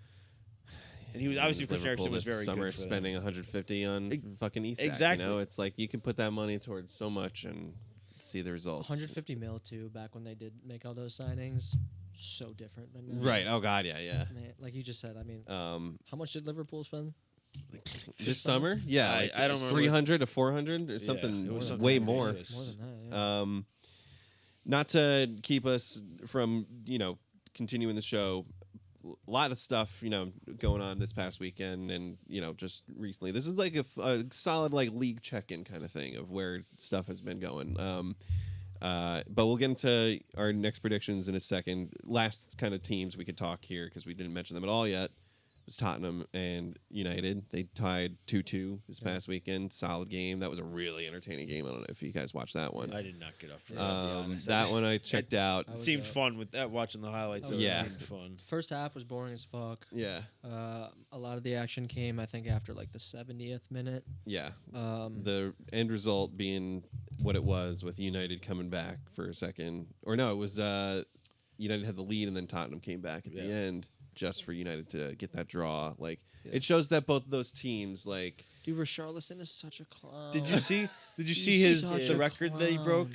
Speaker 3: And he was obviously Christian Eriksen was very
Speaker 2: summer
Speaker 3: good for
Speaker 2: spending
Speaker 3: them.
Speaker 2: 150 on fucking Isak.
Speaker 3: Exactly.
Speaker 2: It's like you can put that money towards so much and see the results.
Speaker 4: 150 mil too. Back when they did make all those signings, so different than now.
Speaker 2: Right. Oh God. Yeah.
Speaker 4: Man, like you just said. I mean,
Speaker 2: How
Speaker 4: much did Liverpool spend?
Speaker 2: this summer? Yeah,
Speaker 3: I don't remember
Speaker 2: 300 to 400 or something.
Speaker 3: it was something
Speaker 2: way more.
Speaker 3: ridiculous.
Speaker 4: More than that. Yeah.
Speaker 2: Not to keep us from continuing the show. A lot of stuff going on this past weekend and just recently. This is like a solid like league check-in kind of thing of where stuff has been going. But we'll get into our next predictions in a second. Last kind of teams we could talk here because we didn't mention them at all yet was Tottenham and United. They tied 2-2 this past weekend. Solid game. That was a really entertaining game. I don't know if you guys watched that one.
Speaker 3: I did not get up for that. To be honest.
Speaker 2: That one I checked out.
Speaker 3: It seemed fun with that. Watching the highlights, it seemed fun.
Speaker 4: First half was boring as fuck.
Speaker 2: Yeah.
Speaker 4: A lot of the action came, I think, after like the 70th minute.
Speaker 2: Yeah. The end result being what it was with United coming back for a second. Or no, it was United had the lead and then Tottenham came back at the end just for United to get that draw. Like it shows that both of those teams like
Speaker 4: Dude, Richarlison is such a clown.
Speaker 3: Did you see
Speaker 4: He's such
Speaker 3: the
Speaker 4: a
Speaker 3: record that he broke?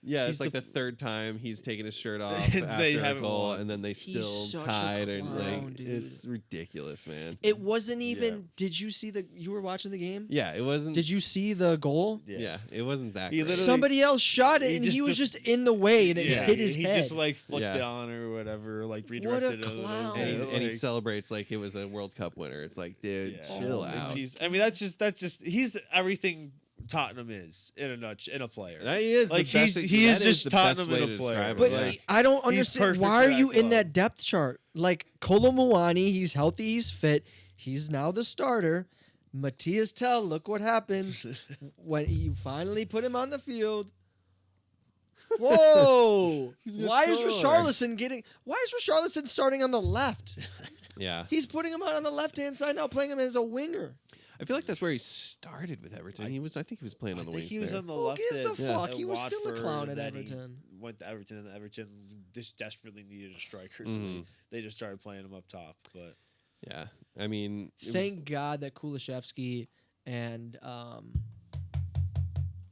Speaker 2: yeah,
Speaker 3: He's
Speaker 2: it's like
Speaker 3: the-
Speaker 2: the third time he's taken his shirt off
Speaker 3: They
Speaker 2: after a
Speaker 3: haven't
Speaker 2: goal,
Speaker 3: won.
Speaker 2: and then they
Speaker 4: He's
Speaker 2: still
Speaker 4: such a
Speaker 2: tied, and
Speaker 4: clown,
Speaker 2: like
Speaker 4: dude.
Speaker 2: it's ridiculous, man.
Speaker 4: It wasn't even. Did you see you were watching the game?
Speaker 2: Yeah, it wasn't.
Speaker 4: Did you see the goal?
Speaker 2: Yeah, it wasn't that.
Speaker 3: He
Speaker 2: great.
Speaker 3: literally-
Speaker 4: Somebody else shot it,
Speaker 3: he
Speaker 4: and
Speaker 3: just
Speaker 4: he was
Speaker 3: def-
Speaker 4: just in the way, and it hit his
Speaker 3: he
Speaker 4: head.
Speaker 3: just like flicked
Speaker 2: Yeah.
Speaker 3: it on or whatever, like
Speaker 4: What
Speaker 3: redirected
Speaker 4: a
Speaker 3: it.
Speaker 4: clown.
Speaker 2: and he celebrates like it was a World Cup winner. It's like, dude, chill out.
Speaker 3: I mean, that's just he's everything Tottenham is in a player.
Speaker 2: That he is
Speaker 3: Like,
Speaker 2: the best,
Speaker 3: he is
Speaker 2: that
Speaker 3: just
Speaker 2: the best
Speaker 3: Tottenham
Speaker 2: way
Speaker 3: in a
Speaker 2: to
Speaker 3: player.
Speaker 2: describe
Speaker 4: But
Speaker 2: it, yeah.
Speaker 4: I don't
Speaker 3: He's
Speaker 4: understand.
Speaker 3: perfect
Speaker 4: Why
Speaker 3: for
Speaker 4: are you
Speaker 3: that
Speaker 4: in
Speaker 3: club.
Speaker 4: that depth chart? Like Kolo Muani, he's healthy, he's fit, he's now the starter. Matthias Tell, look what happens when you finally put him on the field. Whoa!
Speaker 2: gonna
Speaker 4: Why is
Speaker 2: score.
Speaker 4: Richarlison starting on the left?
Speaker 2: Yeah,
Speaker 4: He's putting him out on the left-hand side now, playing him as a winger.
Speaker 2: I feel like that's where he started with Everton. I think he was playing on
Speaker 3: I
Speaker 2: the
Speaker 3: think
Speaker 2: wings
Speaker 3: he was
Speaker 2: there.
Speaker 3: on the
Speaker 4: Who
Speaker 3: left.
Speaker 4: gives a
Speaker 3: at-
Speaker 4: fuck?
Speaker 3: at
Speaker 4: He was still a
Speaker 3: Watford,
Speaker 4: clown
Speaker 3: and
Speaker 4: at
Speaker 3: then he
Speaker 4: Everton.
Speaker 3: Went to Everton, and Everton just desperately needed a striker, so
Speaker 2: Mhm.
Speaker 3: they just started playing him up top. But
Speaker 2: Yeah, I mean, it
Speaker 4: Thank God that Kulishevsky and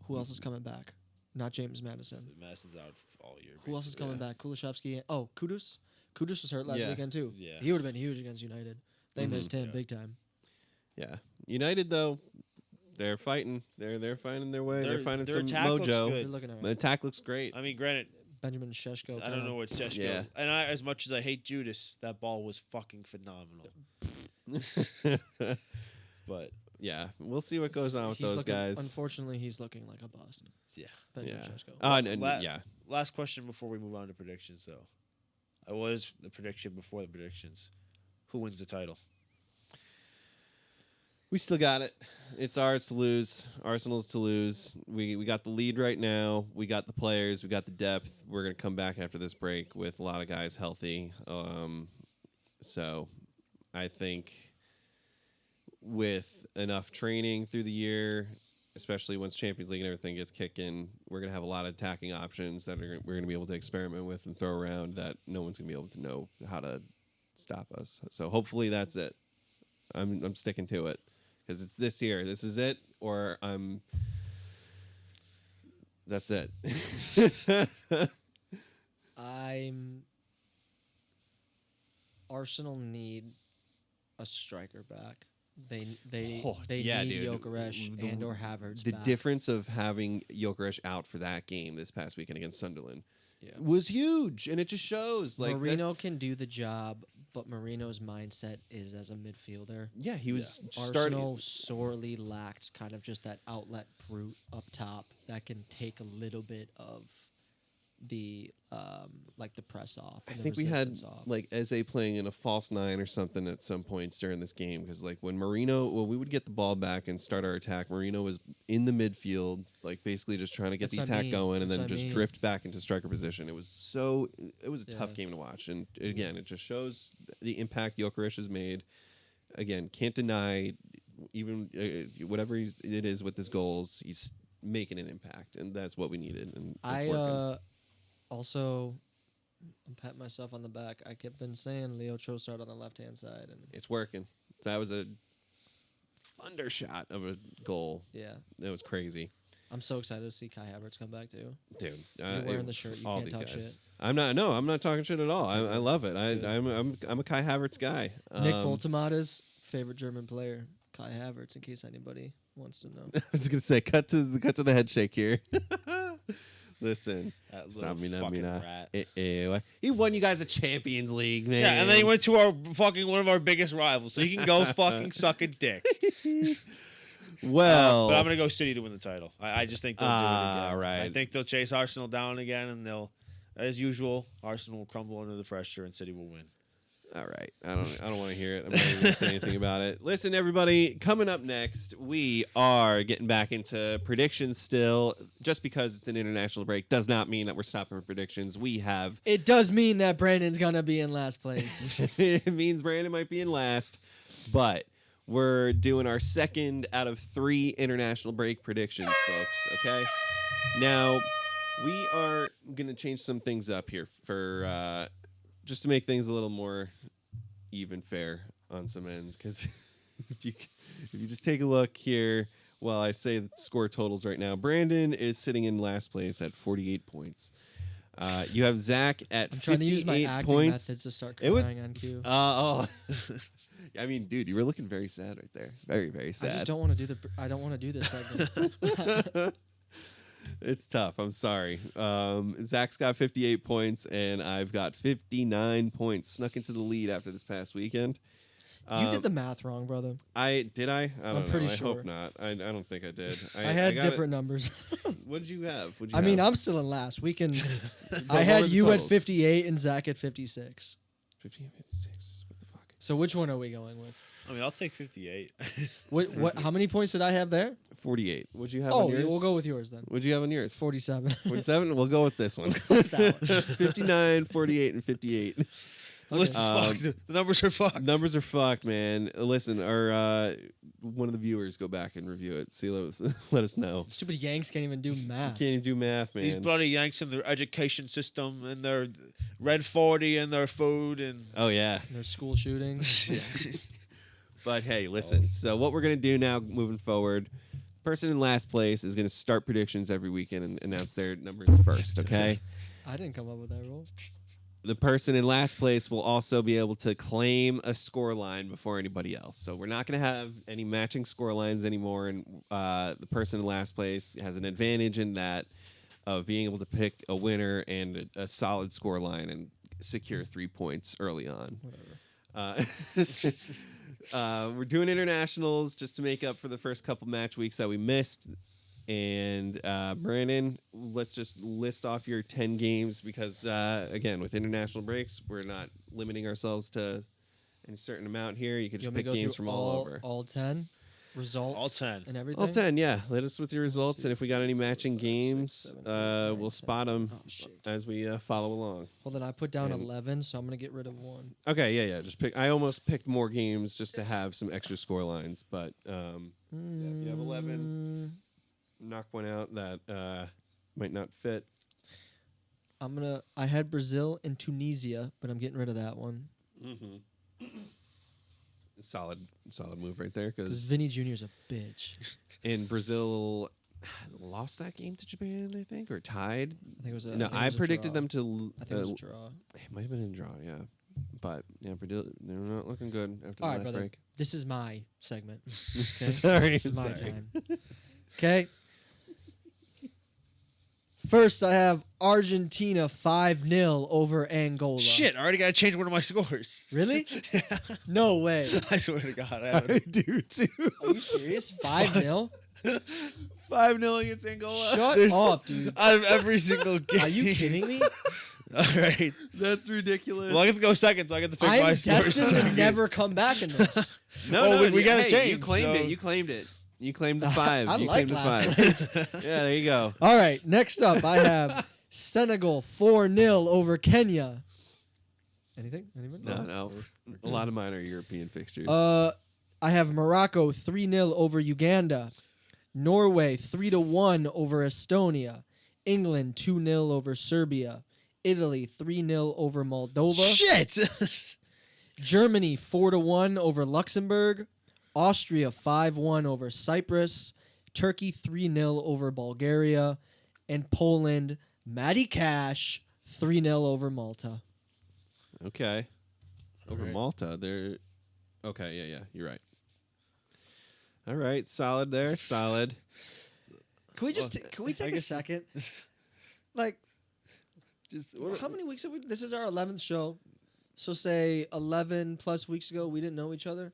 Speaker 4: who else is coming back? Not James Madison.
Speaker 3: Madison's out all year.
Speaker 4: Who else is
Speaker 3: basically.
Speaker 4: coming back? Kulishevsky. Oh, Kudus. Kudus was hurt last
Speaker 2: Yeah.
Speaker 4: weekend too.
Speaker 3: Yeah.
Speaker 4: He would have been huge against United. They
Speaker 2: Mhm.
Speaker 4: missed him
Speaker 3: Yeah.
Speaker 4: big time.
Speaker 2: yeah. United though, they're fighting. They're finding their way. They're finding
Speaker 3: their
Speaker 2: some
Speaker 3: attack looks
Speaker 2: mojo.
Speaker 3: good.
Speaker 4: They're looking at
Speaker 2: The attack looks great.
Speaker 3: I mean, granted,
Speaker 4: Benjamin Sheshko.
Speaker 3: I don't know what Seshko.
Speaker 2: Yeah.
Speaker 3: And as much as I hate Judas, that ball was fucking phenomenal. But
Speaker 2: Yeah, we'll see what goes on with those guys.
Speaker 4: Unfortunately, he's looking like a bust.
Speaker 3: yeah.
Speaker 4: Benjamin
Speaker 2: Yeah.
Speaker 4: Sheshko.
Speaker 2: Yeah.
Speaker 3: Last question before we move on to predictions, though. I was the prediction before the predictions. Who wins the title?
Speaker 2: We still got it. It's ours to lose. Arsenal's to lose. We got the lead right now. We got the players. We got the depth. We're gonna come back after this break with a lot of guys healthy. So I think with enough training through the year, especially once Champions League and everything gets kicking, we're going to have a lot of attacking options that we're going to be able to experiment with and throw around that no one's going to be able to know how to stop us. So hopefully that's it. I'm sticking to it because it's this year. This is it, or that's it.
Speaker 4: Arsenal need a striker back. They
Speaker 2: yeah,
Speaker 4: need
Speaker 2: dude.
Speaker 4: Gyökeres and or Havertz
Speaker 2: The
Speaker 4: back.
Speaker 2: difference of having Gyökeres out for that game this past weekend against Sunderland
Speaker 4: Yeah.
Speaker 2: was huge, and it just shows. Like
Speaker 4: Marino can do the job, but Marino's mindset is as a midfielder.
Speaker 2: yeah, he was
Speaker 4: Arsenal sorely lacked kind of just that outlet brute up top that can take a little bit of the like the press off.
Speaker 2: I
Speaker 4: And the
Speaker 2: think we had
Speaker 4: resistance off.
Speaker 2: like Eze playing in a false nine or something at some points during this game because like when we would get the ball back and start our attack, Marino was in the midfield, like basically just trying to get
Speaker 4: That's
Speaker 2: the
Speaker 4: what I
Speaker 2: attack
Speaker 4: mean.
Speaker 2: going and
Speaker 4: That's
Speaker 2: then
Speaker 4: what I
Speaker 2: just
Speaker 4: mean.
Speaker 2: drift back into striker position. It was a tough
Speaker 4: Yeah.
Speaker 2: game to watch, and again, it just shows the impact Gyökeres has made. Again, can't deny even whatever it is with his goals, he's making an impact, and that's what we needed, and it's working.
Speaker 4: Also, I'm patting myself on the back. I kept been saying Leo Trossard on the left hand side, and
Speaker 2: It's working. That was a thunder shot of a goal.
Speaker 4: yeah,
Speaker 2: That was crazy,
Speaker 4: I'm so excited to see Kai Havertz come back too.
Speaker 2: dude.
Speaker 4: You're wearing the shirt. You
Speaker 2: all
Speaker 4: can't
Speaker 2: these
Speaker 4: talk
Speaker 2: guys.
Speaker 4: shit.
Speaker 2: I'm not. No, I'm not talking shit at all. I love it.
Speaker 4: Good.
Speaker 2: I'm a Kai Havertz guy.
Speaker 4: Nick Voltemada's favorite German player, Kai Havertz. In case anybody wants to know.
Speaker 2: I was gonna say cut to the head shake here. Listen,
Speaker 3: That
Speaker 2: stop
Speaker 3: little
Speaker 2: me not
Speaker 3: fucking
Speaker 2: rat.
Speaker 3: rat.
Speaker 2: He won you guys a Champions League, man.
Speaker 3: Yeah, and then he went to our fucking one of our biggest rivals, so he can go fucking suck a dick.
Speaker 2: Well,
Speaker 3: But I'm gonna go City to win the title. I just think they'll do it again.
Speaker 2: right.
Speaker 3: I think they'll chase Arsenal down again, and they'll, as usual, Arsenal will crumble under the pressure, and City will win.
Speaker 2: all right. I don't want to hear it. I'm not even gonna say anything about it. Listen, everybody, coming up next, we are getting back into predictions still. Just because it's an international break does not mean that we're stopping predictions. We have
Speaker 4: It does mean that Brandon's gonna be in last place.
Speaker 2: it means Brandon might be in last, but we're doing our second out of 3 international break predictions, folks. Okay. Now, we are going to change some things up here for just to make things a little more even fair on some ends. Because if you just take a look here, while I say the score totals right now, Brandon is sitting in last place at 48 points. You have Zach at 58
Speaker 4: I'm trying to use my acting
Speaker 2: points.
Speaker 4: methods to start
Speaker 2: It would-
Speaker 4: crying on cue.
Speaker 2: I mean, dude, you were looking very sad right there. Very, very sad.
Speaker 4: I just don't want to do I don't want to do this segment.
Speaker 2: It's tough. I'm sorry. Zach's got 58 points, and I've got 59 points. Snuck into the lead after this past weekend.
Speaker 4: You did the math wrong, brother.
Speaker 2: I don't know.
Speaker 4: pretty
Speaker 2: I hope
Speaker 4: sure.
Speaker 2: not. I don't think I did.
Speaker 4: I had
Speaker 2: got
Speaker 4: different numbers.
Speaker 2: What did you have? What'd you
Speaker 4: I mean,
Speaker 2: have?
Speaker 4: I'm still in last. We can.
Speaker 2: What
Speaker 4: I
Speaker 2: were
Speaker 4: had
Speaker 2: the
Speaker 4: you at
Speaker 2: totals?
Speaker 4: 58 and Zach at 56.
Speaker 2: 15, 56. What the fuck?
Speaker 4: So which one are we going with?
Speaker 3: I mean, I'll take 58.
Speaker 4: What? How many points did I have there?
Speaker 2: 48. What'd you have
Speaker 4: Oh,
Speaker 2: on yours?
Speaker 4: we'll go with yours then.
Speaker 2: What'd you have on yours?
Speaker 4: 47.
Speaker 2: 47? We'll go with this one.
Speaker 4: That one.
Speaker 2: 59, 48, and 58.
Speaker 3: The list is fucked. The numbers are fucked.
Speaker 2: Numbers are fucked, man. Listen, our one of the viewers go back and review it. See, let us know.
Speaker 4: Stupid Yanks can't even do
Speaker 2: You
Speaker 4: math.
Speaker 2: can't even do math, man.
Speaker 3: These bloody Yanks and their education system and their red 40 and their food and
Speaker 2: Oh yeah.
Speaker 4: Their school shootings.
Speaker 2: But hey, listen. So what we're gonna do now, moving forward, person in last place is gonna start predictions every weekend and announce their numbers first. Okay.
Speaker 4: I didn't come up with that rule.
Speaker 2: The person in last place will also be able to claim a score line before anybody else. So we're not going to have any matching score lines anymore. And the person in last place has an advantage in that of being able to pick a winner and a solid score line and secure 3 points early on. We're doing internationals just to make up for the first couple match weeks that we missed. And Brandon, let's just list off your 10 games because, again, with international breaks, we're not limiting ourselves to any certain amount here. You could
Speaker 4: You
Speaker 2: just
Speaker 4: want me to
Speaker 2: pick
Speaker 4: go
Speaker 2: games
Speaker 4: through
Speaker 2: from all over.
Speaker 4: all 10? results,
Speaker 3: All 10.
Speaker 4: and everything.
Speaker 2: All 10, yeah. Let us with your results, and if we got any matching
Speaker 4: 5, 6,
Speaker 2: games,
Speaker 4: 7, 8, 9,
Speaker 2: we'll
Speaker 4: 10.
Speaker 2: spot them
Speaker 4: Oh, shit.
Speaker 2: as we follow along.
Speaker 4: Hold on, I put down
Speaker 2: And-
Speaker 4: 11, so I'm gonna get rid of one.
Speaker 2: Okay, yeah. Just pick. I almost picked more games just to have some extra score lines, but if you have 11, knock one out that might not fit.
Speaker 4: I had Brazil and Tunisia, but I'm getting rid of that one
Speaker 2: Mm-hmm. Solid move right there.
Speaker 4: because
Speaker 2: Because
Speaker 4: Vinny Jr.'s a bitch.
Speaker 2: in Brazil lost that game to Japan, I think, or tied.
Speaker 4: I think it was a.
Speaker 2: No,
Speaker 4: think it
Speaker 2: I
Speaker 4: was a
Speaker 2: predicted
Speaker 4: draw.
Speaker 2: them to.
Speaker 4: I think it was a draw.
Speaker 2: It might have been in draw, yeah. But yeah, Brazil, they're not looking good after
Speaker 4: All
Speaker 2: the
Speaker 4: right,
Speaker 2: last
Speaker 4: brother.
Speaker 2: break.
Speaker 4: This is my segment. Okay?
Speaker 2: Sorry,
Speaker 4: this is my
Speaker 2: sorry.
Speaker 4: time. Okay. First, I have Argentina 5-0 over Angola.
Speaker 3: Shit, I already got to change one of my scores.
Speaker 4: Really?
Speaker 3: Yeah.
Speaker 4: No way.
Speaker 3: I swear to God.
Speaker 2: I do too.
Speaker 4: Are you serious? 5-0?
Speaker 2: 5-0 against Angola.
Speaker 4: Shut
Speaker 3: There's-
Speaker 4: up, dude.
Speaker 3: Out of every single game.
Speaker 4: Are you kidding me?
Speaker 3: All right.
Speaker 2: That's ridiculous.
Speaker 3: Well, I get to go second, so I get to pick
Speaker 4: I'm
Speaker 3: my scores.
Speaker 4: destined to never come back in this.
Speaker 2: no,
Speaker 3: we gotta
Speaker 2: hey,
Speaker 3: change.
Speaker 2: You claimed
Speaker 3: so-
Speaker 2: it. You claimed it. You claimed the 5.
Speaker 4: I
Speaker 2: you
Speaker 4: like
Speaker 2: claimed the
Speaker 4: last
Speaker 2: 5.
Speaker 4: place.
Speaker 2: Yeah, there you go.
Speaker 4: All right, next up, I have Senegal 4-0 over Kenya. Anything? Anyone?
Speaker 2: No. A lot of mine are European fixtures.
Speaker 4: I have Morocco 3-0 over Uganda. Norway 3-1 over Estonia. England 2-0 over Serbia. Italy 3-0 over Moldova.
Speaker 3: Shit.
Speaker 4: Germany 4-1 over Luxembourg. Austria 5-1 over Cyprus. Turkey 3-0 over Bulgaria. And Poland, Matty Cash 3-0 over Malta.
Speaker 2: Okay. Over
Speaker 3: Alright.
Speaker 2: Malta, they're okay. Yeah, you're right. All right, solid there, solid.
Speaker 4: Can we just can we
Speaker 3: I
Speaker 4: take a
Speaker 3: guess-
Speaker 4: second? Like,
Speaker 3: Just
Speaker 4: how many weeks have we? This is our 11th show. So say 11 plus weeks ago, we didn't know each other.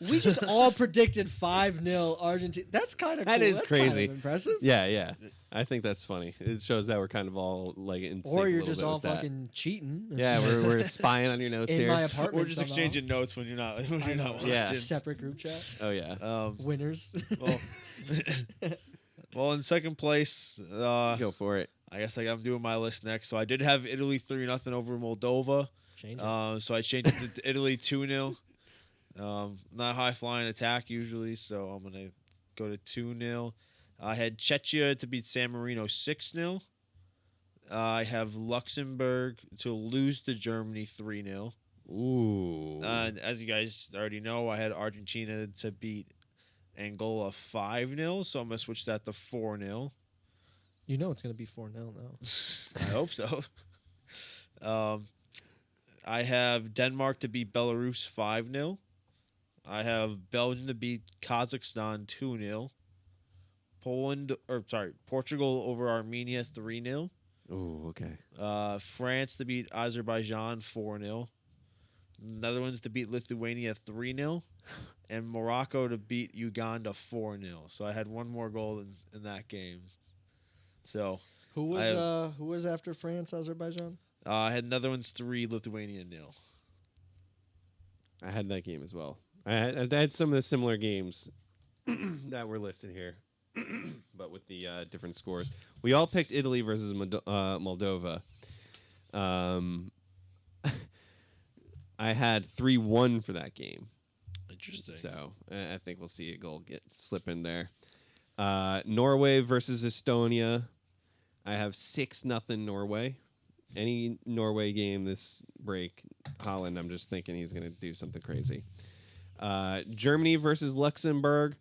Speaker 4: We just all predicted 5-0 Argentina. That's kind of cool.
Speaker 2: That is
Speaker 4: That's kind of
Speaker 2: crazy.
Speaker 4: impressive.
Speaker 2: Yeah. I think that's funny. It shows that we're kind of all like in sync
Speaker 4: Or
Speaker 2: a
Speaker 4: you're
Speaker 2: little
Speaker 4: just
Speaker 2: bit
Speaker 4: all
Speaker 2: with that.
Speaker 4: fucking cheating.
Speaker 2: Yeah, we're spying on your notes
Speaker 4: in
Speaker 2: here.
Speaker 4: my apartment.
Speaker 3: Or just
Speaker 4: somehow.
Speaker 3: exchanging notes when you're not watching.
Speaker 2: Yeah.
Speaker 4: Separate group chat.
Speaker 2: Oh yeah.
Speaker 4: Winners.
Speaker 3: Well, well, in second place,
Speaker 2: Go for it.
Speaker 3: I guess I'm doing my list next. So I did have Italy 3-0 over Moldova.
Speaker 4: Change it.
Speaker 3: So I changed it to Italy 2-0. Not high flying attack usually, so I'm gonna go to 2-0. I had Czechia to beat San Marino 6-0. I have Luxembourg to lose to Germany 3-0.
Speaker 2: Ooh.
Speaker 3: And as you guys already know, I had Argentina to beat Angola 5-0, so I'm gonna switch that to 4-0.
Speaker 4: You know it's gonna be 4-0 now.
Speaker 3: I hope so. I have Denmark to beat Belarus 5-0. I have Belgium to beat Kazakhstan 2-0. Portugal over Armenia 3-0.
Speaker 2: Ooh, okay.
Speaker 3: France to beat Azerbaijan 4-0. Netherlands to beat Lithuania 3-0. And Morocco to beat Uganda 4-0. So I had one more goal in that game. So
Speaker 4: Who
Speaker 3: was,
Speaker 4: who was after France, Azerbaijan?
Speaker 3: I had Netherlands 3, Lithuania 0.
Speaker 2: I had that game as well. I had some of the similar games that were listed here, but with the different scores. We all picked Italy versus Moldova. I had 3-1 for that game.
Speaker 3: Interesting.
Speaker 2: So I think we'll see a goal slip in there. Norway versus Estonia. I have 6-0 Norway. Any Norway game this break, Holland, I'm just thinking he's going to do something crazy. Germany versus Luxembourg.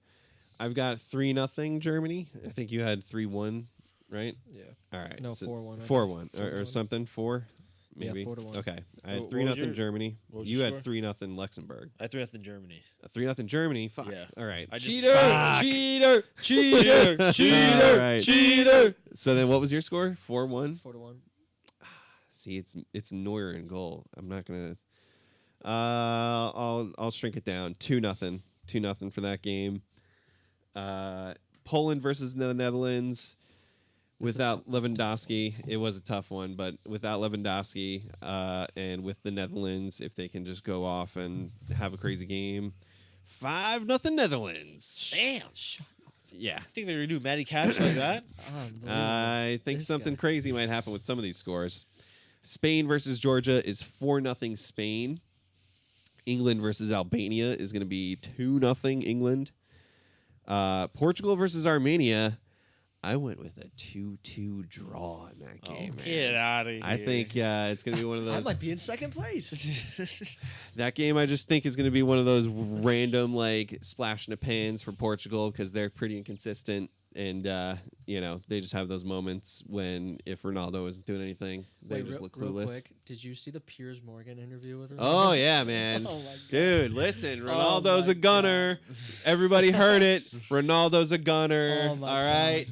Speaker 2: I've got 3-0 Germany. I think you had 3-1, right?
Speaker 4: Yeah.
Speaker 2: All right.
Speaker 4: No,
Speaker 2: so
Speaker 4: 4-1.
Speaker 2: 4-1 or
Speaker 4: 4-1.
Speaker 2: something. 4,
Speaker 4: Yeah,
Speaker 2: maybe.
Speaker 4: 4-1.
Speaker 2: Okay. I had
Speaker 3: What
Speaker 2: 3-0
Speaker 3: was your-
Speaker 2: Germany.
Speaker 3: what was
Speaker 2: You
Speaker 3: your
Speaker 2: had
Speaker 3: score?
Speaker 2: 3-0 Luxembourg.
Speaker 3: I threw in Germany.
Speaker 2: 3-0 Germany. Fuck.
Speaker 3: Yeah.
Speaker 2: All right.
Speaker 3: I just,
Speaker 4: Cheater!
Speaker 2: Fuck.
Speaker 4: Cheater! Cheater! Cheater!
Speaker 2: All right.
Speaker 4: Cheater!
Speaker 2: So then, what was your score? 4-1.
Speaker 4: 4-1.
Speaker 2: See, it's Neuer in goal. I'm not gonna. I'll shrink it down. 2-0. 2-0 for that game. Poland versus the Netherlands. Without Lewandowski, it was a tough one, but without Lewandowski and with the Netherlands, if they can just go off and have a crazy game, 5-0 Netherlands.
Speaker 3: Damn.
Speaker 2: Yeah.
Speaker 3: I think they're going to do Matty Cash like that.
Speaker 4: Unbelievable.
Speaker 2: I think
Speaker 4: This
Speaker 2: something
Speaker 4: guy.
Speaker 2: crazy might happen with some of these scores. Spain versus Georgia is 4-0 Spain. England versus Albania is going to be 2-0 England. Portugal versus Armenia, I went with a 2-2 draw in that game. man.
Speaker 3: Get out of here.
Speaker 2: I think it's going to be one of
Speaker 4: I
Speaker 2: those.
Speaker 4: might be in second place.
Speaker 2: That game, I just think, is going to be one of those random, like, splash in the pans for Portugal because they're pretty inconsistent. And, they just have those moments when if Ronaldo isn't doing anything, they just look
Speaker 4: real
Speaker 2: clueless.
Speaker 4: quick, did you see the Piers Morgan interview with her?
Speaker 2: Oh, yeah, man.
Speaker 4: Oh, my God.
Speaker 2: Dude, listen,
Speaker 4: Oh,
Speaker 2: Ronaldo's
Speaker 4: my
Speaker 2: a gunner. Everybody heard it. Ronaldo's a gunner.
Speaker 4: Oh,
Speaker 2: All
Speaker 4: my
Speaker 2: right.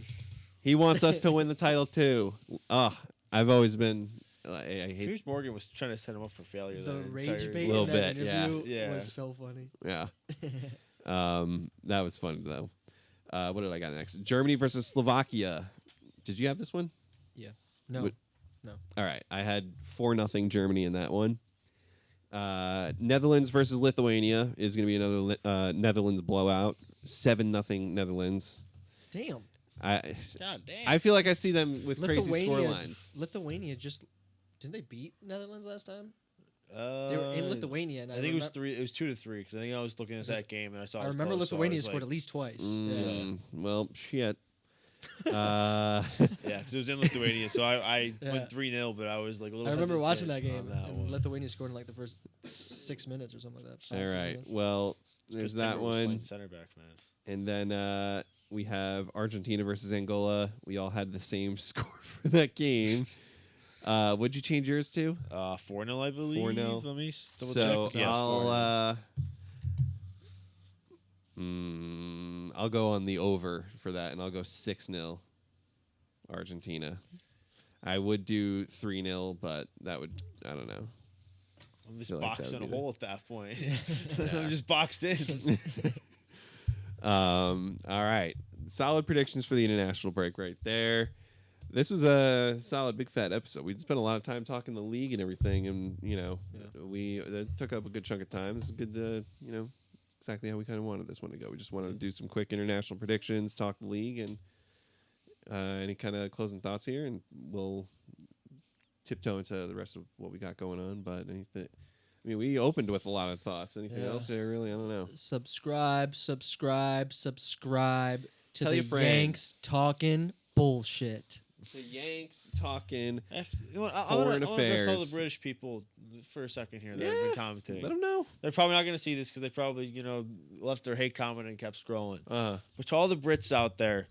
Speaker 2: He wants us to win the title, too. I've always been. I hate.
Speaker 3: Piers Morgan was trying to set him up for failure.
Speaker 4: The
Speaker 3: that
Speaker 4: rage
Speaker 3: entire-
Speaker 4: bait
Speaker 2: Little
Speaker 4: in that
Speaker 2: bit, yeah.
Speaker 4: interview
Speaker 3: Yeah.
Speaker 4: was so funny.
Speaker 2: Yeah. That was fun, though. What did I got next? Germany versus Slovakia. Did you have this one?
Speaker 4: No.
Speaker 2: What- All right. I had 4-0 Germany in that one. Netherlands versus Lithuania is going to be another Netherlands blowout. 7-0 Netherlands.
Speaker 4: Damn.
Speaker 3: God damn.
Speaker 2: I feel like I see them with crazy
Speaker 4: Lithuania.
Speaker 2: scorelines.
Speaker 4: Lithuania just didn't they beat Netherlands last time?
Speaker 3: They
Speaker 4: They were in Lithuania. And
Speaker 3: I think it was 3. It was 2-3 because I think I was looking at
Speaker 4: Just-
Speaker 3: that game and I saw.
Speaker 4: I
Speaker 3: it was
Speaker 4: remember
Speaker 3: close, so I
Speaker 4: Lithuania
Speaker 3: was
Speaker 4: scored at
Speaker 3: like,
Speaker 4: least twice.
Speaker 2: Well, shit.
Speaker 3: Yeah, because it was in Lithuania, so I
Speaker 4: Yeah.
Speaker 3: went 3-0, but I was like a little.
Speaker 4: I remember watching that
Speaker 3: hesitant
Speaker 4: game.
Speaker 3: on that
Speaker 4: And
Speaker 3: one.
Speaker 4: Lithuania scored in like the first 6 minutes or something like that.
Speaker 2: All
Speaker 4: 5, 6
Speaker 2: right.
Speaker 4: minutes.
Speaker 2: Well, there's
Speaker 3: Because
Speaker 2: that
Speaker 3: Timber was playing
Speaker 2: one.
Speaker 3: Center back, man.
Speaker 2: And then we have Argentina versus Angola. We all had the same score for that game. What'd you change yours to?
Speaker 3: 4-0, I believe.
Speaker 2: 4-0.
Speaker 3: Let me double
Speaker 2: So
Speaker 3: check. Yes, 4-0.
Speaker 2: I'll go on the over for that, and I'll go 6-0 Argentina. I would do 3-0, but that would, I don't know.
Speaker 3: I'm just
Speaker 2: feel like that
Speaker 3: boxed
Speaker 2: would
Speaker 3: in a
Speaker 2: be the-
Speaker 3: hole at that point. I'm just boxed in.
Speaker 2: All right. Solid predictions for the international break right there. This was a solid big fat episode. We spent a lot of time talking the league and everything, and we that took up a good chunk of time. This is good to exactly how we kind of wanted this one to go. We just wanted to do some quick international predictions, talk the league, and any kind of closing thoughts here, and we'll tiptoe into the rest of what we got going on. But anything, I mean, we opened with a lot of thoughts. Anything
Speaker 4: Yeah.
Speaker 2: else? Really, I don't know.
Speaker 4: Subscribe to
Speaker 2: Tell
Speaker 4: the
Speaker 2: your friends.
Speaker 4: Yanks talking bullshit.
Speaker 2: The Yanks talking.
Speaker 3: You know what,
Speaker 2: Foreign
Speaker 3: I want to tell the
Speaker 2: affairs.
Speaker 3: British people for a second here that have been commenting.
Speaker 2: Let them know.
Speaker 3: They're probably not going to see this because they probably, left their hate comment and kept scrolling.
Speaker 2: Uh,
Speaker 3: But to all the Brits out there,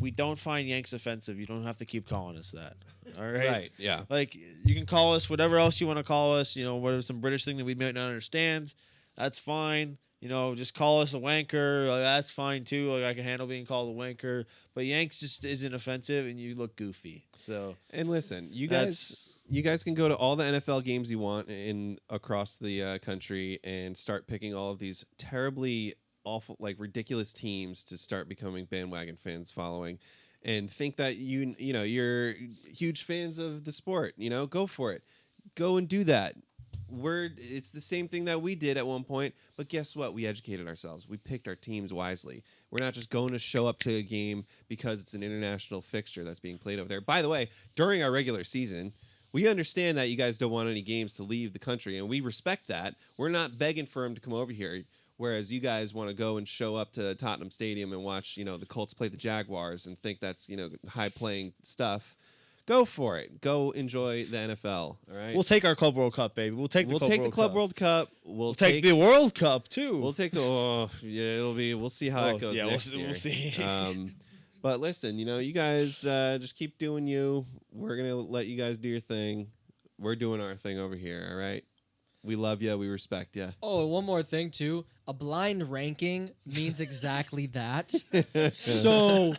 Speaker 3: we don't find Yanks offensive. You don't have to keep calling us that. All right?
Speaker 2: right. Yeah.
Speaker 3: Like, you can call us whatever else you want to call us. Whether it's some British thing that we might not understand, that's fine. Just call us a wanker. Like, that's fine, too. Like, I can handle being called a wanker. But Yanks just isn't offensive, and you look goofy. So,
Speaker 2: And listen, you
Speaker 3: that's...
Speaker 2: guys can go to all the NFL games you want across the country and start picking all of these terribly awful, like ridiculous teams to start becoming bandwagon fans following, and think that you're huge fans of the sport. Go for it. Go and do that. It's the same thing that we did at one point, but guess what? We educated ourselves. We picked our teams wisely. We're not just going to show up to a game because it's an international fixture that's being played over there. By the way, during our regular season, we understand that you guys don't want any games to leave the country, and we respect that. We're not begging for them to come over here, whereas you guys want to go and show up to Tottenham Stadium and watch, the Colts play the Jaguars and think that's, high-playing stuff. Go for it. Go enjoy the NFL. All right.
Speaker 3: we'll take our Club World Cup, baby. We'll take the
Speaker 2: Club World Cup.
Speaker 3: We'll take the World Cup, too.
Speaker 2: We'll take the. Oh, yeah, it'll be. We'll see how that goes.
Speaker 3: Yeah,
Speaker 2: next
Speaker 3: we'll
Speaker 2: year.
Speaker 3: see.
Speaker 2: But listen, you guys just keep doing you. We're gonna let you guys do your thing. We're doing our thing over here. All right. We love you. We respect you.
Speaker 4: Oh, and one more thing too. A blind ranking means exactly that. So,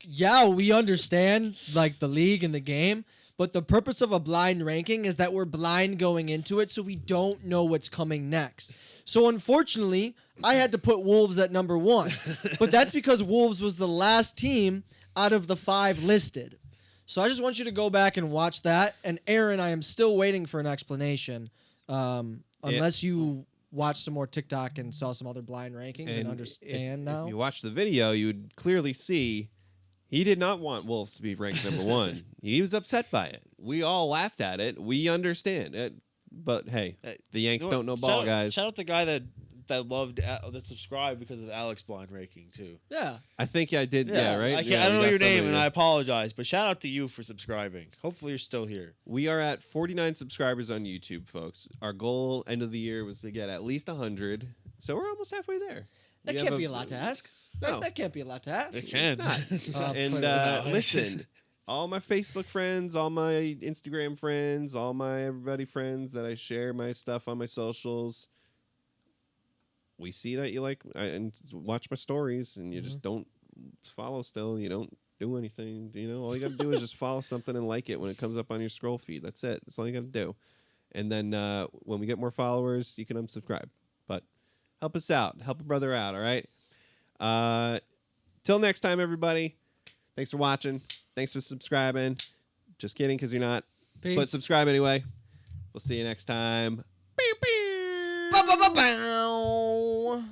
Speaker 4: yeah, we understand like the league and the game, but the purpose of a blind ranking is that we're blind going into it, so we don't know what's coming next. So, unfortunately, I had to put Wolves at number 1, but that's because Wolves was the last team out of the 5 listed. So I just want you to go back and watch that. And Aaron, I am still waiting for an explanation. Unless you watched some more TikTok and saw some other blind rankings and understand now.
Speaker 2: If you watch the video, you would clearly see he did not want Wolves to be ranked number 1. He was upset by it. We all laughed at it. We understand it. But hey, the Yanks don't know ball, guys.
Speaker 3: Shout out the guy that subscribed because of Alex blind ranking too.
Speaker 4: Yeah.
Speaker 2: I think I did. Yeah, right.
Speaker 3: I
Speaker 2: Yeah,
Speaker 3: don't
Speaker 2: we
Speaker 3: know
Speaker 2: got
Speaker 3: your name,
Speaker 2: somebody
Speaker 3: and
Speaker 2: there.
Speaker 3: I apologize. But shout out to you for subscribing. Hopefully, you're still here.
Speaker 2: We are at 49 subscribers on YouTube, folks. Our goal end of the year was to get at least 100. So we're almost halfway there.
Speaker 4: That
Speaker 2: We
Speaker 4: can't
Speaker 2: have
Speaker 4: be a lot to ask.
Speaker 2: No.
Speaker 4: That can't be a lot to ask.
Speaker 3: It can.
Speaker 2: It's not.
Speaker 4: Clearly
Speaker 2: And
Speaker 4: not.
Speaker 2: listen, all my Facebook friends, all my Instagram friends, all my everybody friends that I share my stuff on my socials, we see that you like and watch my stories, and you just don't follow still. You don't do anything. All you got to do is just follow something and like it when it comes up on your scroll feed. That's it. That's all you got to do. And then when we get more followers, you can unsubscribe. But help us out. Help a brother out, all right? Till next time, everybody. Thanks for watching. Thanks for subscribing. Just kidding, because you're not.
Speaker 4: Peace.
Speaker 2: But subscribe anyway. We'll see you next time.
Speaker 4: Bow, bow, bow, bow.